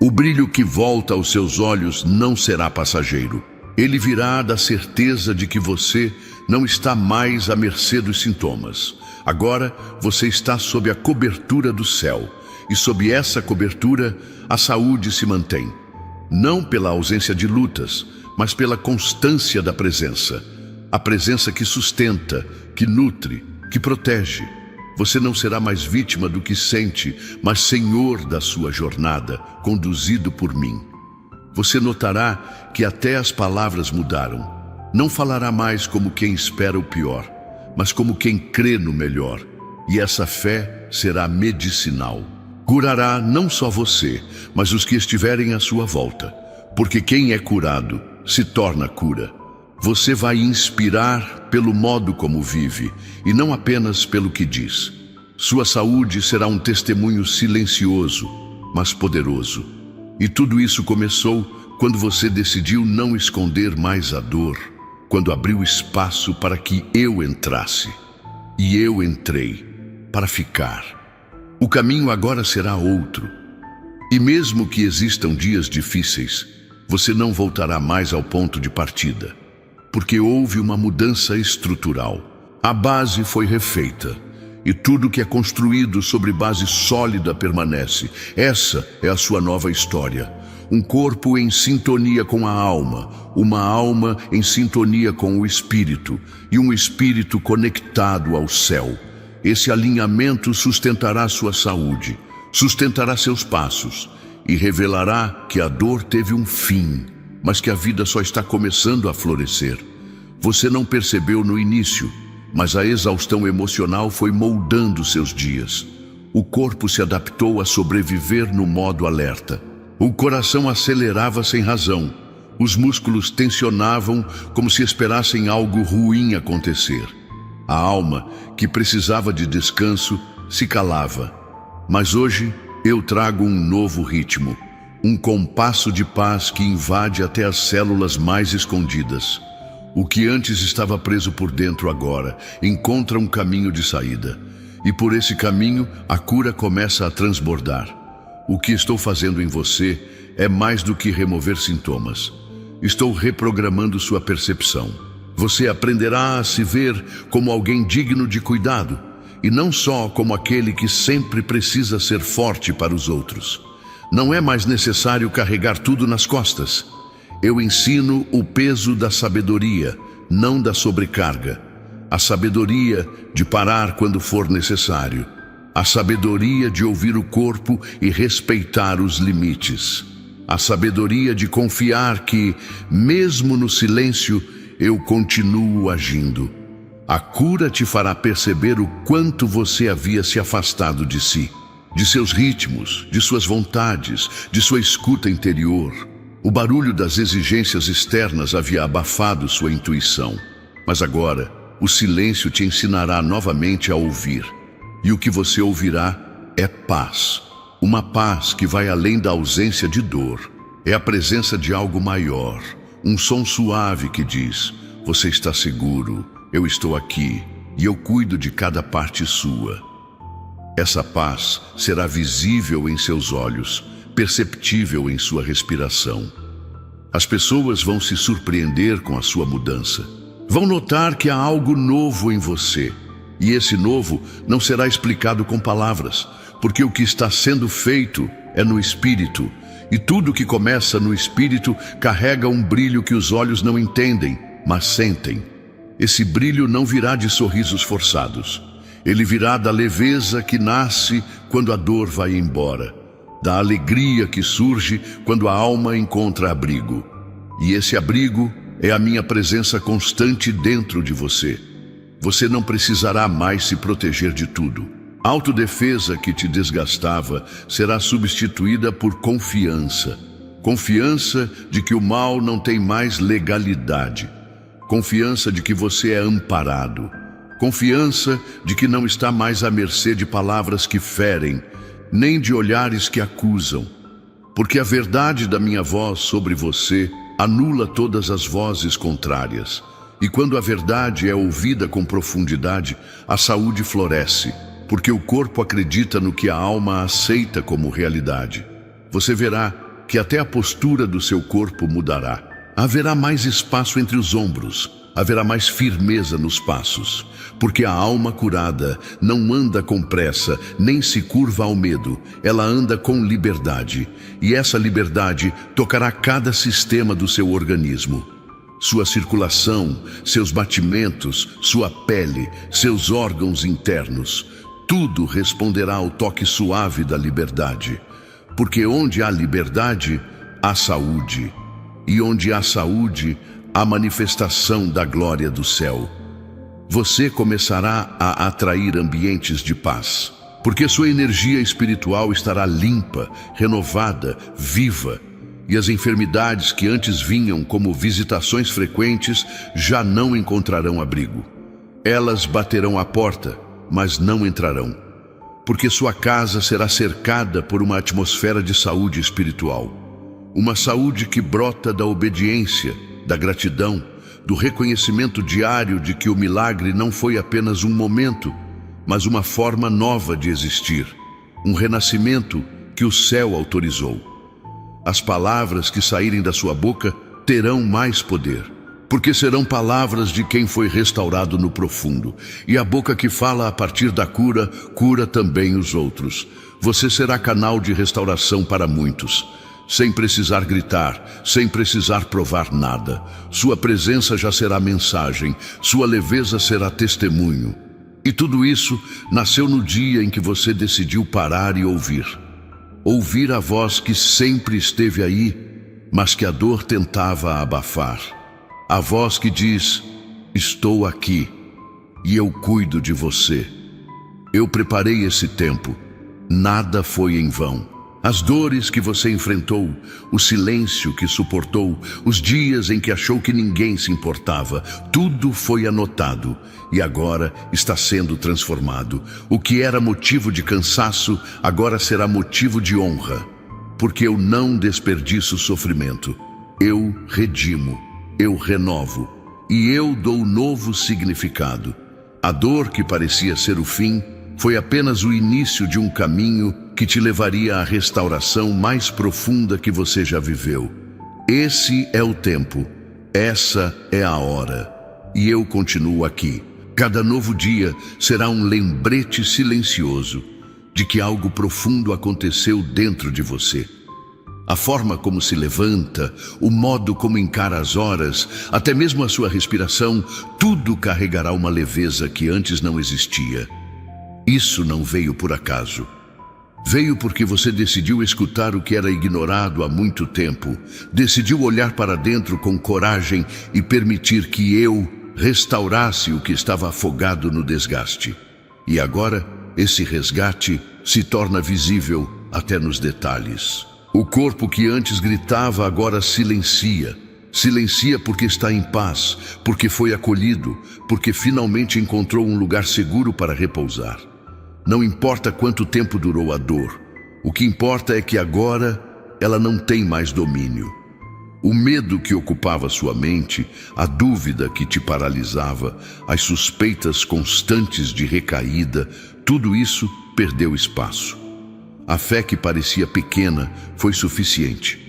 O brilho que volta aos seus olhos não será passageiro. Ele virá da certeza de que você não está mais à mercê dos sintomas. Agora você está sob a cobertura do céu, e sob essa cobertura a saúde se mantém. Não pela ausência de lutas, mas pela constância da presença. A presença que sustenta, que nutre, que protege. Você não será mais vítima do que sente, mas senhor da sua jornada, conduzido por mim. Você notará que até as palavras mudaram. Não falará mais como quem espera o pior, mas como quem crê no melhor. E essa fé será medicinal. Curará não só você, mas os que estiverem à sua volta. Porque quem é curado se torna cura. Você vai inspirar pelo modo como vive, e não apenas pelo que diz. Sua saúde será um testemunho silencioso, mas poderoso. E tudo isso começou quando você decidiu não esconder mais a dor, quando abriu espaço para que eu entrasse. E eu entrei para ficar. O caminho agora será outro. E mesmo que existam dias difíceis, você não voltará mais ao ponto de partida. Porque houve uma mudança estrutural. A base foi refeita, e tudo que é construído sobre base sólida permanece. Essa é a sua nova história. Um corpo em sintonia com a alma, uma alma em sintonia com o espírito, e um espírito conectado ao céu. Esse alinhamento sustentará sua saúde, sustentará seus passos, e revelará que a dor teve um fim, mas que a vida só está começando a florescer. Você não percebeu no início, mas a exaustão emocional foi moldando seus dias. O corpo se adaptou a sobreviver no modo alerta. O coração acelerava sem razão. Os músculos tensionavam como se esperassem algo ruim acontecer. A alma, que precisava de descanso, se calava. Mas hoje eu trago um novo ritmo. Um compasso de paz que invade até as células mais escondidas. O que antes estava preso por dentro agora encontra um caminho de saída. E por esse caminho a cura começa a transbordar. O que estou fazendo em você é mais do que remover sintomas. Estou reprogramando sua percepção. Você aprenderá a se ver como alguém digno de cuidado, e não só como aquele que sempre precisa ser forte para os outros. Não é mais necessário carregar tudo nas costas. Eu ensino o peso da sabedoria, não da sobrecarga. A sabedoria de parar quando for necessário. A sabedoria de ouvir o corpo e respeitar os limites. A sabedoria de confiar que, mesmo no silêncio, eu continuo agindo. A cura te fará perceber o quanto você havia se afastado de si, de seus ritmos, de suas vontades, de sua escuta interior. O barulho das exigências externas havia abafado sua intuição, mas agora o silêncio te ensinará novamente a ouvir. E o que você ouvirá é paz. Uma paz que vai além da ausência de dor. É a presença de algo maior. Um som suave que diz: você está seguro, eu estou aqui e eu cuido de cada parte sua. Essa paz será visível em seus olhos, perceptível em sua respiração. As pessoas vão se surpreender com a sua mudança. Vão notar que há algo novo em você. E esse novo não será explicado com palavras, porque o que está sendo feito é no Espírito. E tudo que começa no Espírito carrega um brilho que os olhos não entendem, mas sentem. Esse brilho não virá de sorrisos forçados. Ele virá da leveza que nasce quando a dor vai embora, da alegria que surge quando a alma encontra abrigo. E esse abrigo é a minha presença constante dentro de você. Você não precisará mais se proteger de tudo. A autodefesa que te desgastava será substituída por confiança. Confiança de que o mal não tem mais legalidade. Confiança de que você é amparado. Confiança de que não está mais à mercê de palavras que ferem, nem de olhares que acusam. Porque a verdade da minha voz sobre você anula todas as vozes contrárias. E quando a verdade é ouvida com profundidade, a saúde floresce, porque o corpo acredita no que a alma aceita como realidade. Você verá que até a postura do seu corpo mudará. Haverá mais espaço entre os ombros, haverá mais firmeza nos passos, porque a alma curada não anda com pressa, nem se curva ao medo, ela anda com liberdade, e essa liberdade tocará cada sistema do seu organismo. Sua circulação, seus batimentos, sua pele, seus órgãos internos, tudo responderá ao toque suave da liberdade. Porque onde há liberdade, há saúde. E onde há saúde, há manifestação da glória do céu. Você começará a atrair ambientes de paz, porque sua energia espiritual estará limpa, renovada, viva. E as enfermidades que antes vinham como visitações frequentes já não encontrarão abrigo. Elas baterão à porta, mas não entrarão, porque sua casa será cercada por uma atmosfera de saúde espiritual. Uma saúde que brota da obediência, da gratidão, do reconhecimento diário de que o milagre não foi apenas um momento, mas uma forma nova de existir, um renascimento que o céu autorizou. As palavras que saírem da sua boca terão mais poder, porque serão palavras de quem foi restaurado no profundo. E a boca que fala a partir da cura, cura também os outros. Você será canal de restauração para muitos, sem precisar gritar, sem precisar provar nada. Sua presença já será mensagem, sua leveza será testemunho. E tudo isso nasceu no dia em que você decidiu parar e ouvir. Ouvir a voz que sempre esteve aí, mas que a dor tentava abafar. A voz que diz: estou aqui e eu cuido de você. Eu preparei esse tempo, nada foi em vão. As dores que você enfrentou, o silêncio que suportou, os dias em que achou que ninguém se importava, tudo foi anotado e agora está sendo transformado. O que era motivo de cansaço, agora será motivo de honra, porque eu não desperdiço sofrimento. Eu redimo, eu renovo e eu dou novo significado. A dor que parecia ser o fim foi apenas o início de um caminho que te levaria à restauração mais profunda que você já viveu. Esse é o tempo, essa é a hora, e eu continuo aqui. Cada novo dia será um lembrete silencioso de que algo profundo aconteceu dentro de você. A forma como se levanta, o modo como encara as horas, até mesmo a sua respiração, tudo carregará uma leveza que antes não existia. Isso não veio por acaso. Veio porque você decidiu escutar o que era ignorado há muito tempo. Decidiu olhar para dentro com coragem e permitir que eu restaurasse o que estava afogado no desgaste. E agora, esse resgate se torna visível até nos detalhes. O corpo que antes gritava agora silencia. Silencia porque está em paz, porque foi acolhido, porque finalmente encontrou um lugar seguro para repousar. Não importa quanto tempo durou a dor, o que importa é que agora ela não tem mais domínio. O medo que ocupava sua mente, a dúvida que te paralisava, as suspeitas constantes de recaída, tudo isso perdeu espaço. A fé que parecia pequena foi suficiente,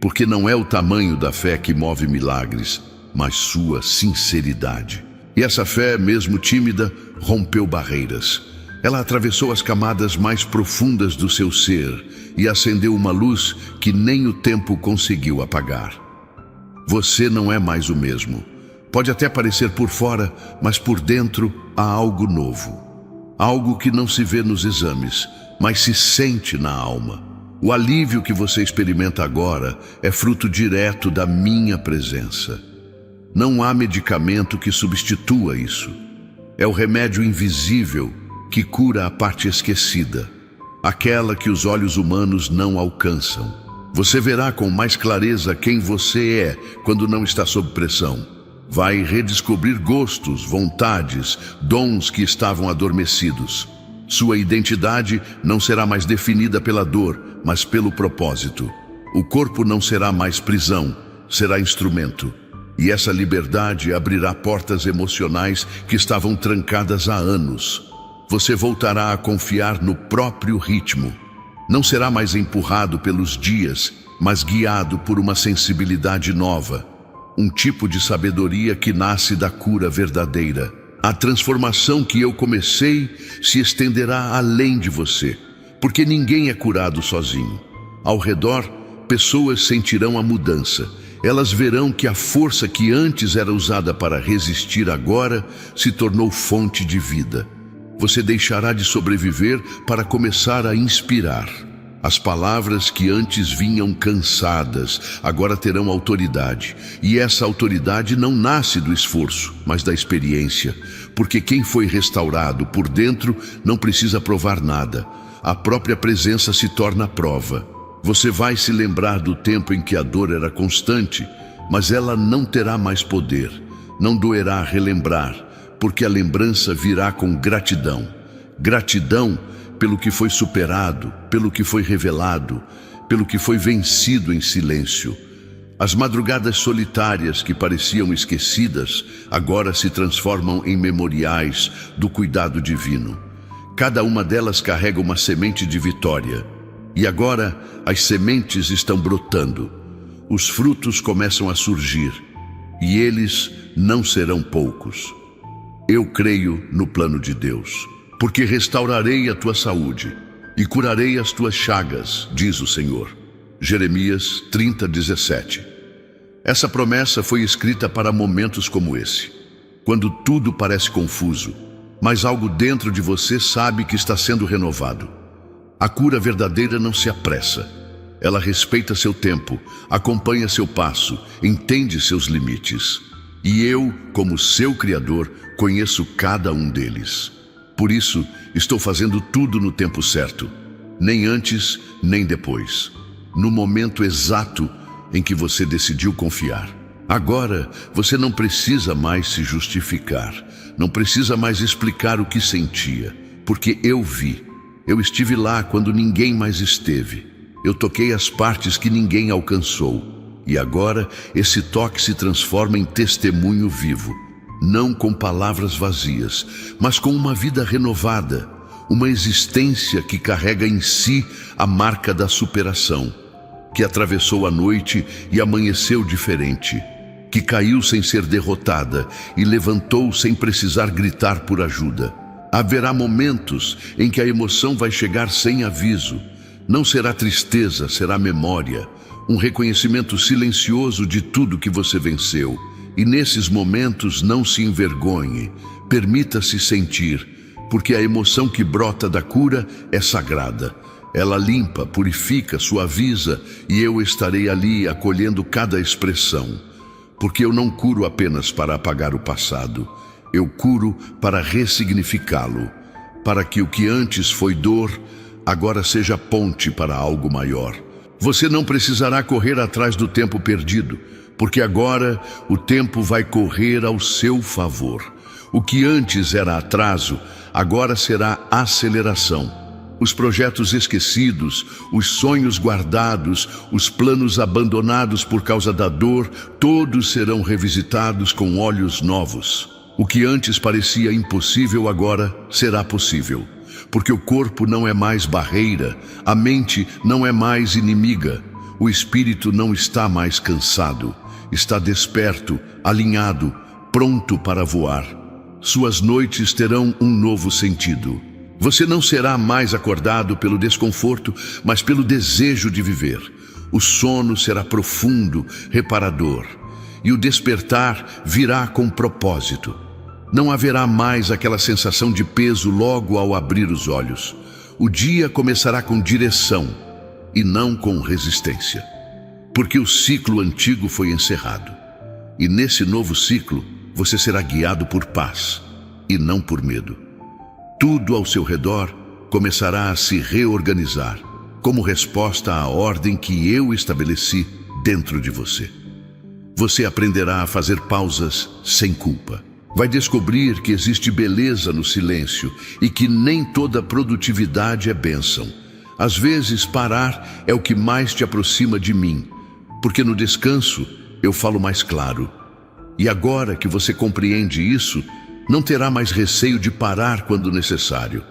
porque não é o tamanho da fé que move milagres, mas sua sinceridade. E essa fé, mesmo tímida, rompeu barreiras. Ela atravessou as camadas mais profundas do seu ser e acendeu uma luz que nem o tempo conseguiu apagar. Você não é mais o mesmo. Pode até parecer por fora, mas por dentro há algo novo. Algo que não se vê nos exames, mas se sente na alma. O alívio que você experimenta agora é fruto direto da minha presença. Não há medicamento que substitua isso. É o remédio invisível que cura a parte esquecida, aquela que os olhos humanos não alcançam. Você verá com mais clareza quem você é quando não está sob pressão. Vai redescobrir gostos, vontades, dons que estavam adormecidos. Sua identidade não será mais definida pela dor, mas pelo propósito. O corpo não será mais prisão, será instrumento. E essa liberdade abrirá portas emocionais que estavam trancadas há anos. Você voltará a confiar no próprio ritmo. Não será mais empurrado pelos dias, mas guiado por uma sensibilidade nova. Um tipo de sabedoria que nasce da cura verdadeira. A transformação que eu comecei se estenderá além de você, porque ninguém é curado sozinho. Ao redor, pessoas sentirão a mudança. Elas verão que a força que antes era usada para resistir agora se tornou fonte de vida. Você deixará de sobreviver para começar a inspirar. As palavras que antes vinham cansadas, agora terão autoridade. E essa autoridade não nasce do esforço, mas da experiência. Porque quem foi restaurado por dentro não precisa provar nada. A própria presença se torna prova. Você vai se lembrar do tempo em que a dor era constante, mas ela não terá mais poder. Não doerá relembrar, porque a lembrança virá com gratidão. Gratidão pelo que foi superado, pelo que foi revelado, pelo que foi vencido em silêncio. As madrugadas solitárias que pareciam esquecidas, agora se transformam em memoriais do cuidado divino. Cada uma delas carrega uma semente de vitória. E agora as sementes estão brotando. Os frutos começam a surgir. E eles não serão poucos. Eu creio no plano de Deus. Porque restaurarei a tua saúde e curarei as tuas chagas, diz o Senhor. Jeremias 30:17. Essa promessa foi escrita para momentos como esse, quando tudo parece confuso, mas algo dentro de você sabe que está sendo renovado. A cura verdadeira não se apressa. Ela respeita seu tempo, acompanha seu passo, entende seus limites. E eu, como seu Criador, conheço cada um deles. Por isso, estou fazendo tudo no tempo certo, nem antes, nem depois. No momento exato em que você decidiu confiar. Agora, você não precisa mais se justificar, não precisa mais explicar o que sentia, porque eu vi. Eu estive lá quando ninguém mais esteve. Eu toquei as partes que ninguém alcançou. E agora, esse toque se transforma em testemunho vivo. Não com palavras vazias, mas com uma vida renovada, uma existência que carrega em si a marca da superação, que atravessou a noite e amanheceu diferente, que caiu sem ser derrotada e levantou sem precisar gritar por ajuda. Haverá momentos em que a emoção vai chegar sem aviso. Não será tristeza, será memória, um reconhecimento silencioso de tudo que você venceu. E nesses momentos não se envergonhe, permita-se sentir, porque a emoção que brota da cura é sagrada. Ela limpa, purifica, suaviza, e eu estarei ali acolhendo cada expressão. Porque eu não curo apenas para apagar o passado, eu curo para ressignificá-lo, para que o que antes foi dor, agora seja ponte para algo maior. Você não precisará correr atrás do tempo perdido, porque agora o tempo vai correr ao seu favor. O que antes era atraso, agora será aceleração. Os projetos esquecidos, os sonhos guardados, os planos abandonados por causa da dor, todos serão revisitados com olhos novos. O que antes parecia impossível agora será possível. Porque o corpo não é mais barreira, a mente não é mais inimiga, o espírito não está mais cansado. está desperto, alinhado, pronto para voar. Suas noites terão um novo sentido. Você não será mais acordado pelo desconforto, mas pelo desejo de viver. O sono será profundo, reparador, e o despertar virá com propósito. Não haverá mais aquela sensação de peso logo ao abrir os olhos. O dia começará com direção e não com resistência, porque o ciclo antigo foi encerrado. E nesse novo ciclo, você será guiado por paz e não por medo. Tudo ao seu redor começará a se reorganizar, como resposta à ordem que eu estabeleci dentro de você. Você aprenderá a fazer pausas sem culpa. Vai descobrir que existe beleza no silêncio e que nem toda produtividade é bênção. Às vezes, parar é o que mais te aproxima de mim, porque no descanso eu falo mais claro. E agora que você compreende isso, não terá mais receio de parar quando necessário.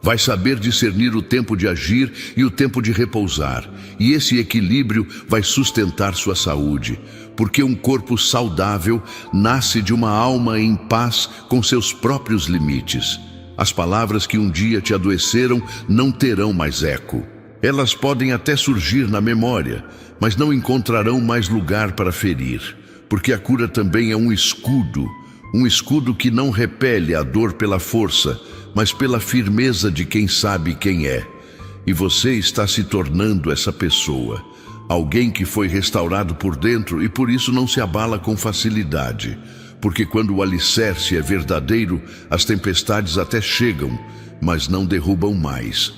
Vai saber discernir o tempo de agir e o tempo de repousar. E esse equilíbrio vai sustentar sua saúde, porque um corpo saudável nasce de uma alma em paz com seus próprios limites. As palavras que um dia te adoeceram não terão mais eco. Elas podem até surgir na memória, mas não encontrarão mais lugar para ferir, porque a cura também é um escudo que não repele a dor pela força, mas pela firmeza de quem sabe quem é. E você está se tornando essa pessoa, alguém que foi restaurado por dentro e por isso não se abala com facilidade, porque quando o alicerce é verdadeiro, as tempestades até chegam, mas não derrubam mais.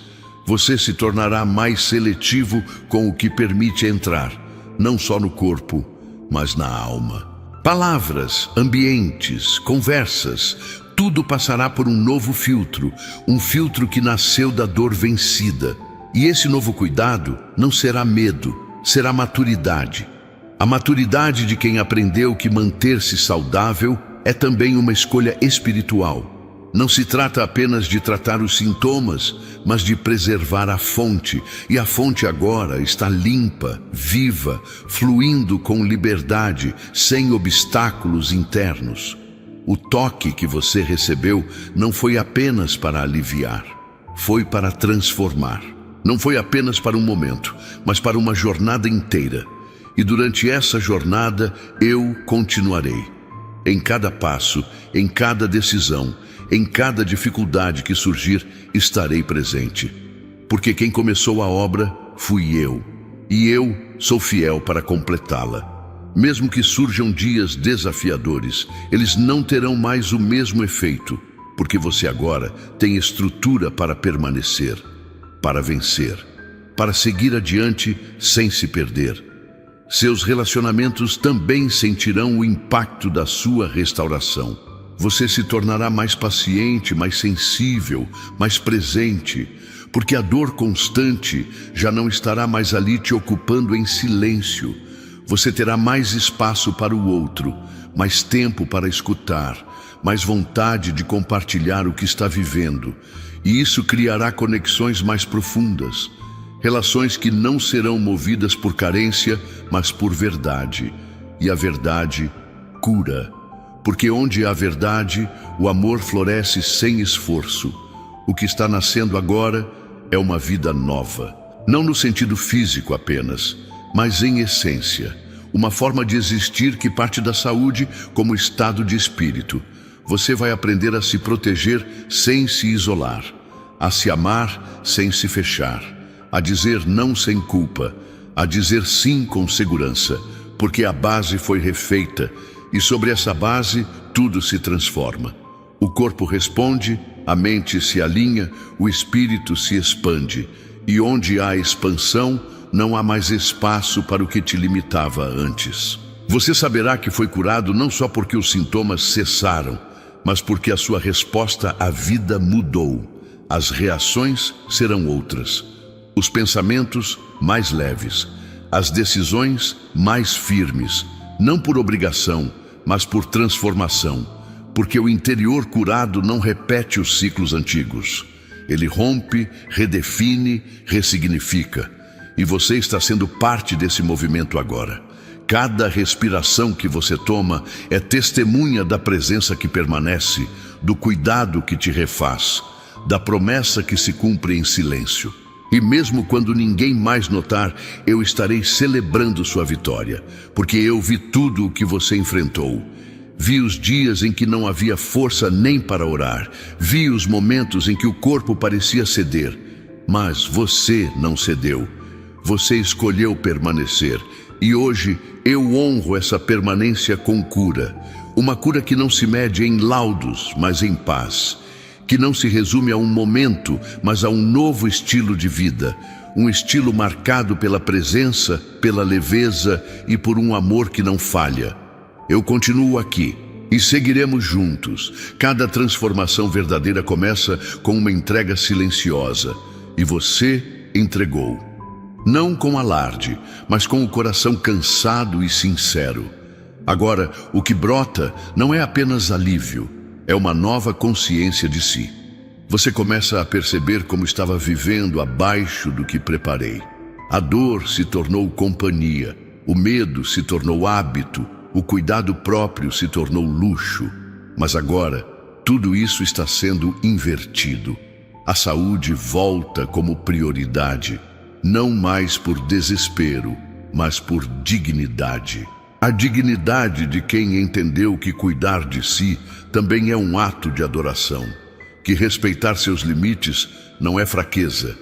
Você se tornará mais seletivo com o que permite entrar, não só no corpo, mas na alma. Palavras, ambientes, conversas, tudo passará por um novo filtro, um filtro que nasceu da dor vencida. E esse novo cuidado não será medo, será maturidade. A maturidade de quem aprendeu que manter-se saudável é também uma escolha espiritual. Não se trata apenas de tratar os sintomas, mas de preservar a fonte. E a fonte agora está limpa, viva, fluindo com liberdade, sem obstáculos internos. O toque que você recebeu não foi apenas para aliviar, foi para transformar. Não foi apenas para um momento, mas para uma jornada inteira. E durante essa jornada eu continuarei. Em cada passo, em cada decisão, em cada dificuldade que surgir, estarei presente. Porque quem começou a obra fui eu, e eu sou fiel para completá-la. Mesmo que surjam dias desafiadores, eles não terão mais o mesmo efeito, porque você agora tem estrutura para permanecer, para vencer, para seguir adiante sem se perder. Seus relacionamentos também sentirão o impacto da sua restauração. Você se tornará mais paciente, mais sensível, mais presente, porque a dor constante já não estará mais ali te ocupando em silêncio. Você terá mais espaço para o outro, mais tempo para escutar, mais vontade de compartilhar o que está vivendo. E isso criará conexões mais profundas, relações que não serão movidas por carência, mas por verdade. E a verdade cura. Porque onde há verdade, o amor floresce sem esforço. O que está nascendo agora é uma vida nova. Não no sentido físico apenas, mas em essência. Uma forma de existir que parte da saúde como estado de espírito. Você vai aprender a se proteger sem se isolar, a se amar sem se fechar, a dizer não sem culpa, a dizer sim com segurança, porque a base foi refeita. E sobre essa base, tudo se transforma. O corpo responde, a mente se alinha, o espírito se expande. E onde há expansão, não há mais espaço para o que te limitava antes. Você saberá que foi curado não só porque os sintomas cessaram, mas porque a sua resposta à vida mudou. As reações serão outras. Os pensamentos mais leves. As decisões mais firmes. Não por obrigação, mas por transformação, porque o interior curado não repete os ciclos antigos. Ele rompe, redefine, ressignifica. E você está sendo parte desse movimento agora. Cada respiração que você toma é testemunha da presença que permanece, do cuidado que te refaz, da promessa que se cumpre em silêncio. E mesmo quando ninguém mais notar, eu estarei celebrando sua vitória, porque eu vi tudo o que você enfrentou. Vi os dias em que não havia força nem para orar. Vi os momentos em que o corpo parecia ceder. Mas você não cedeu. Você escolheu permanecer. E hoje eu honro essa permanência com cura. Uma cura que não se mede em laudos, mas em paz. Que não se resume a um momento, mas a um novo estilo de vida. Um estilo marcado pela presença, pela leveza e por um amor que não falha. Eu continuo aqui e seguiremos juntos. Cada transformação verdadeira começa com uma entrega silenciosa. E você entregou. Não com alarde, mas com o coração cansado e sincero. Agora, o que brota não é apenas alívio, é uma nova consciência de si. Você começa a perceber como estava vivendo abaixo do que preparei. A dor se tornou companhia, o medo se tornou hábito, o cuidado próprio se tornou luxo. Mas agora, tudo isso está sendo invertido. A saúde volta como prioridade, não mais por desespero, mas por dignidade. A dignidade de quem entendeu que cuidar de si também é um ato de adoração, que respeitar seus limites não é fraqueza,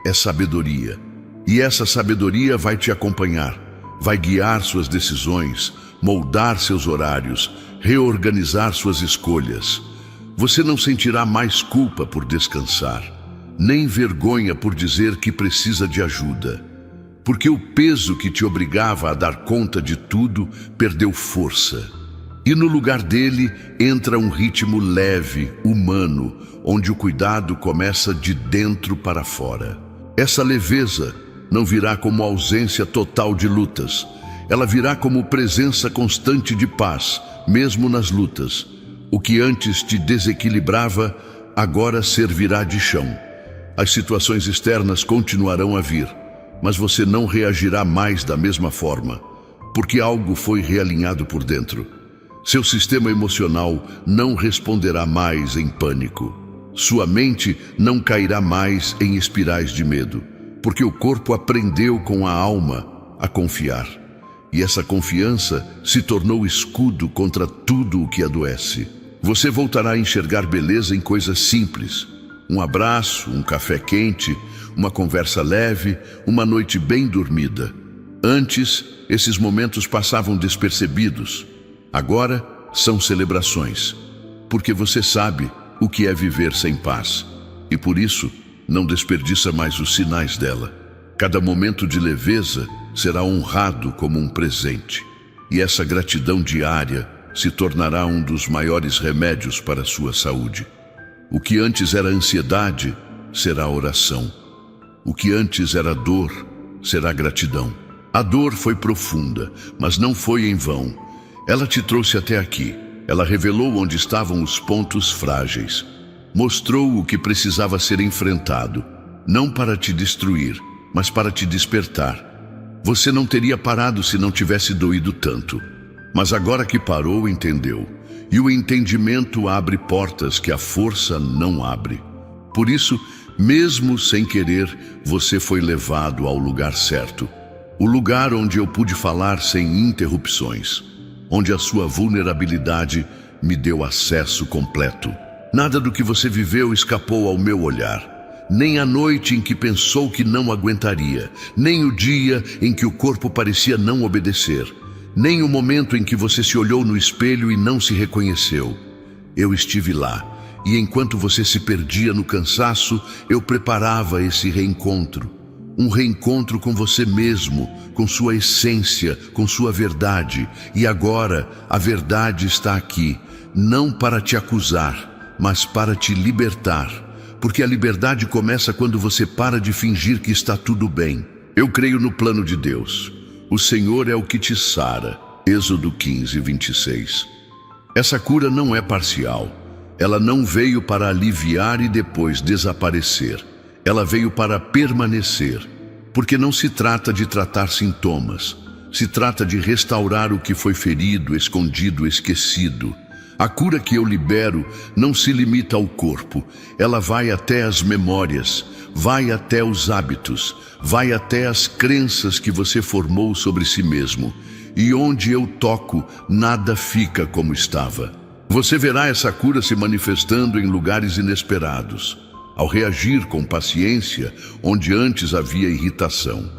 é sabedoria. E essa sabedoria vai te acompanhar, vai guiar suas decisões, moldar seus horários, reorganizar suas escolhas. Você não sentirá mais culpa por descansar, nem vergonha por dizer que precisa de ajuda, porque o peso que te obrigava a dar conta de tudo perdeu força. E no lugar dele entra um ritmo leve, humano, onde o cuidado começa de dentro para fora. Essa leveza não virá como ausência total de lutas, ela virá como presença constante de paz, mesmo nas lutas. O que antes te desequilibrava, agora servirá de chão. As situações externas continuarão a vir, mas você não reagirá mais da mesma forma, porque algo foi realinhado por dentro. Seu sistema emocional não responderá mais em pânico. Sua mente não cairá mais em espirais de medo, porque o corpo aprendeu com a alma a confiar. E essa confiança se tornou escudo contra tudo o que adoece. Você voltará a enxergar beleza em coisas simples. Um abraço, um café quente, uma conversa leve, uma noite bem dormida. Antes, esses momentos passavam despercebidos. Agora, são celebrações. Porque você sabe o que é viver sem paz. E por isso, não desperdiça mais os sinais dela. Cada momento de leveza será honrado como um presente. E essa gratidão diária se tornará um dos maiores remédios para a sua saúde. O que antes era ansiedade, será oração. O que antes era dor, será gratidão. A dor foi profunda, mas não foi em vão. Ela te trouxe até aqui. Ela revelou onde estavam os pontos frágeis. Mostrou o que precisava ser enfrentado, não para te destruir, mas para te despertar. Você não teria parado se não tivesse doído tanto. Mas agora que parou, entendeu. E o entendimento abre portas que a força não abre. Por isso, mesmo sem querer, você foi levado ao lugar certo. O lugar onde eu pude falar sem interrupções. Onde a sua vulnerabilidade me deu acesso completo. Nada do que você viveu escapou ao meu olhar. Nem a noite em que pensou que não aguentaria, nem o dia em que o corpo parecia não obedecer, nem o momento em que você se olhou no espelho e não se reconheceu. Eu estive lá, e enquanto você se perdia no cansaço, eu preparava esse reencontro. Um reencontro com você mesmo, com sua essência, com sua verdade. E agora, a verdade está aqui, não para te acusar, mas para te libertar. Porque a liberdade começa quando você para de fingir que está tudo bem. Eu creio no plano de Deus. O Senhor é o que te sara. Êxodo 15, 26. Essa cura não é parcial. Ela não veio para aliviar e depois desaparecer. Ela veio para permanecer. Porque não se trata de tratar sintomas, Se trata de restaurar o que foi ferido, escondido, esquecido. A cura que eu libero não se limita ao corpo, ela vai até as memórias, vai até os hábitos, vai até as crenças que você formou sobre si mesmo. E onde eu toco, nada fica como estava. Você verá essa cura se manifestando em lugares inesperados, ao reagir com paciência onde antes havia irritação,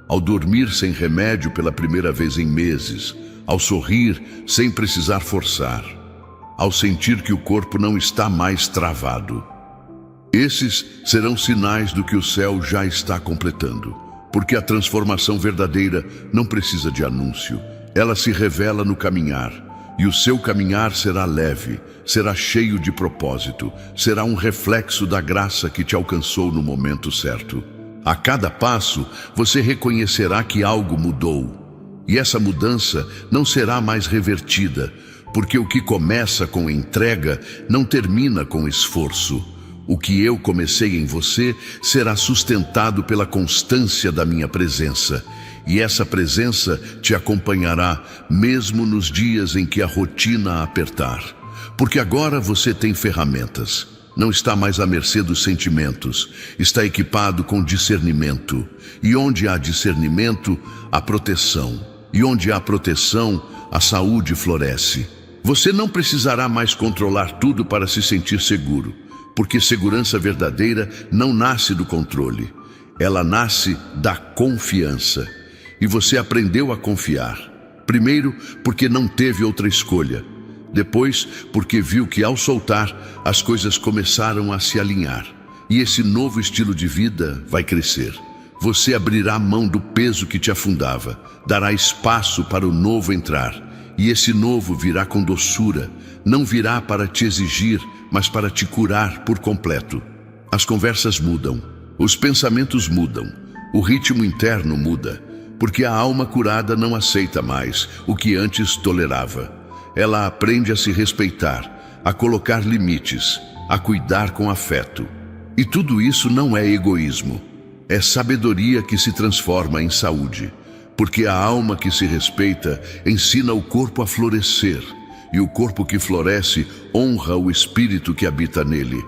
ao dormir sem remédio pela primeira vez em meses, ao sorrir sem precisar forçar, ao sentir que o corpo não está mais travado. Esses serão sinais do que o céu já está completando, porque a transformação verdadeira não precisa de anúncio, ela se revela no caminhar, e o seu caminhar será leve, será cheio de propósito, será um reflexo da graça que te alcançou no momento certo. A cada passo, você reconhecerá que algo mudou, e essa mudança não será mais revertida, porque o que começa com entrega não termina com esforço. O que eu comecei em você será sustentado pela constância da minha presença, e essa presença te acompanhará mesmo nos dias em que a rotina apertar. Porque agora você tem ferramentas, não está mais à mercê dos sentimentos, está equipado com discernimento. E onde há discernimento, há proteção. E onde há proteção, a saúde floresce. Você não precisará mais controlar tudo para se sentir seguro, porque segurança verdadeira não nasce do controle, ela nasce da confiança. E você aprendeu a confiar, primeiro porque não teve outra escolha, depois porque viu que ao soltar, as coisas começaram a se alinhar, e esse novo estilo de vida vai crescer. Você abrirá mão do peso que te afundava, dará espaço para o novo entrar, e esse novo virá com doçura, não virá para te exigir, mas para te curar por completo. As conversas mudam, os pensamentos mudam, o ritmo interno muda, porque a alma curada não aceita mais o que antes tolerava. Ela aprende a se respeitar, a colocar limites, a cuidar com afeto. E tudo isso não é egoísmo, é sabedoria que se transforma em saúde. Porque a alma que se respeita ensina o corpo a florescer, e o corpo que floresce honra o espírito que habita nele.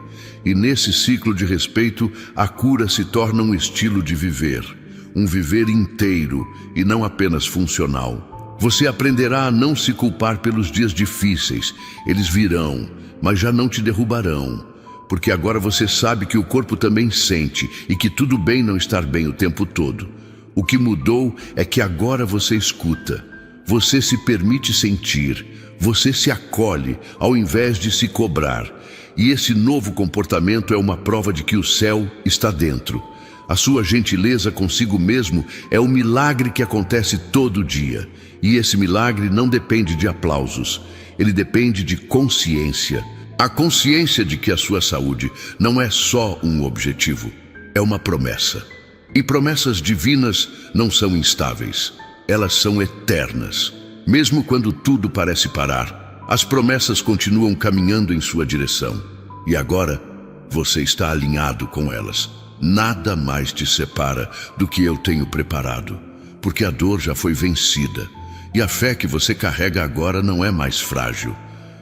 E nesse ciclo de respeito, a cura se torna um estilo de viver, um viver inteiro e não apenas funcional. Você aprenderá a não se culpar pelos dias difíceis, eles virão, mas já não te derrubarão. Porque agora você sabe que o corpo também sente e que tudo bem não estar bem o tempo todo. O que mudou é que agora você escuta, você se permite sentir, você se acolhe ao invés de se cobrar. E esse novo comportamento é uma prova de que o céu está dentro. A sua gentileza consigo mesmo é um milagre que acontece todo dia. E esse milagre não depende de aplausos, ele depende de consciência. A consciência de que a sua saúde não é só um objetivo, é uma promessa. E promessas divinas não são instáveis, elas são eternas. Mesmo quando tudo parece parar, as promessas continuam caminhando em sua direção. E agora, você está alinhado com elas. Nada mais te separa do que eu tenho preparado, porque a dor já foi vencida. E a fé que você carrega agora não é mais frágil.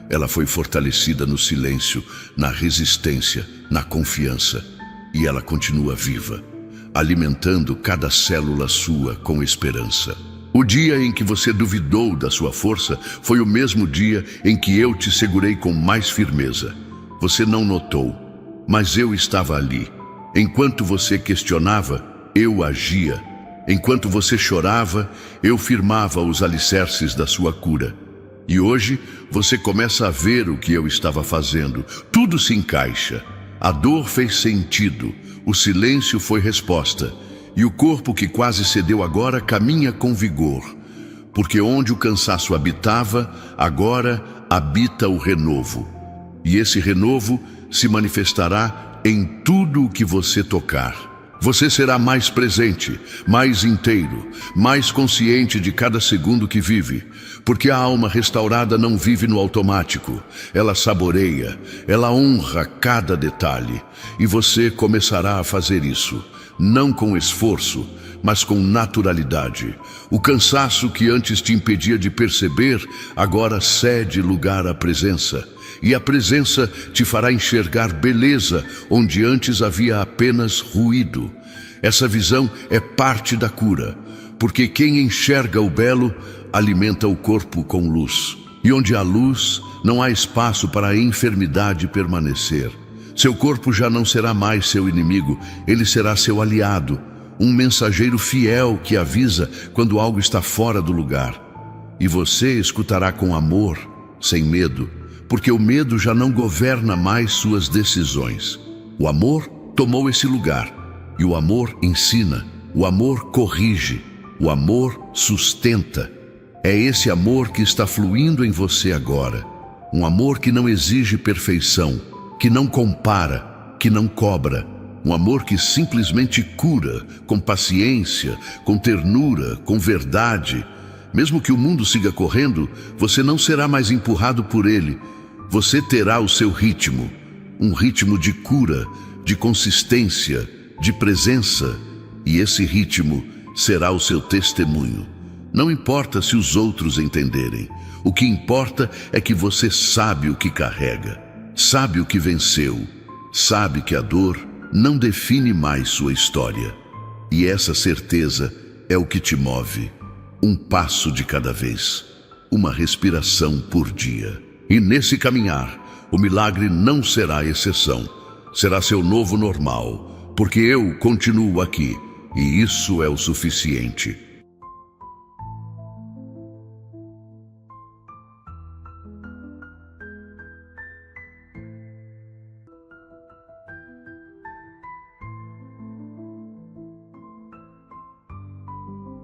Ela foi fortalecida no silêncio, na resistência, na confiança. E ela continua viva, alimentando cada célula sua com esperança. O dia em que você duvidou da sua força foi o mesmo dia em que eu te segurei com mais firmeza. Você não notou, mas eu estava ali. Enquanto você questionava, eu agia. Enquanto você chorava, eu firmava os alicerces da sua cura. E hoje você começa a ver o que eu estava fazendo. Tudo se encaixa. A dor fez sentido, o silêncio foi resposta, e o corpo que quase cedeu agora caminha com vigor, porque onde o cansaço habitava, agora habita o renovo. E esse renovo se manifestará em tudo o que você tocar. Você será mais presente, mais inteiro, mais consciente de cada segundo que vive, porque a alma restaurada não vive no automático. Ela saboreia, ela honra cada detalhe, e você começará a fazer isso, não com esforço, mas com naturalidade. O cansaço que antes te impedia de perceber, agora cede lugar à presença. E a presença te fará enxergar beleza onde antes havia apenas ruído. Essa visão é parte da cura, porque quem enxerga o belo alimenta o corpo com luz. E onde há luz, não há espaço para a enfermidade permanecer. Seu corpo já não será mais seu inimigo, ele será seu aliado, um mensageiro fiel que avisa quando algo está fora do lugar. E você escutará com amor, sem medo, porque o medo já não governa mais suas decisões. O amor tomou esse lugar, e o amor ensina, o amor corrige, o amor sustenta. É esse amor que está fluindo em você agora. Um amor que não exige perfeição, que não compara, que não cobra. Um amor que simplesmente cura, com paciência, com ternura, com verdade. Mesmo que o mundo siga correndo, você não será mais empurrado por ele. Você terá o seu ritmo, um ritmo de cura, de consistência, de presença. E esse ritmo será o seu testemunho. Não importa se os outros entenderem. O que importa é que você sabe o que carrega, sabe o que venceu, sabe que a dor não define mais sua história. E essa certeza é o que te move. Um passo de cada vez, uma respiração por dia. E nesse caminhar, o milagre não será exceção. Será seu novo normal, porque eu continuo aqui, e isso é o suficiente.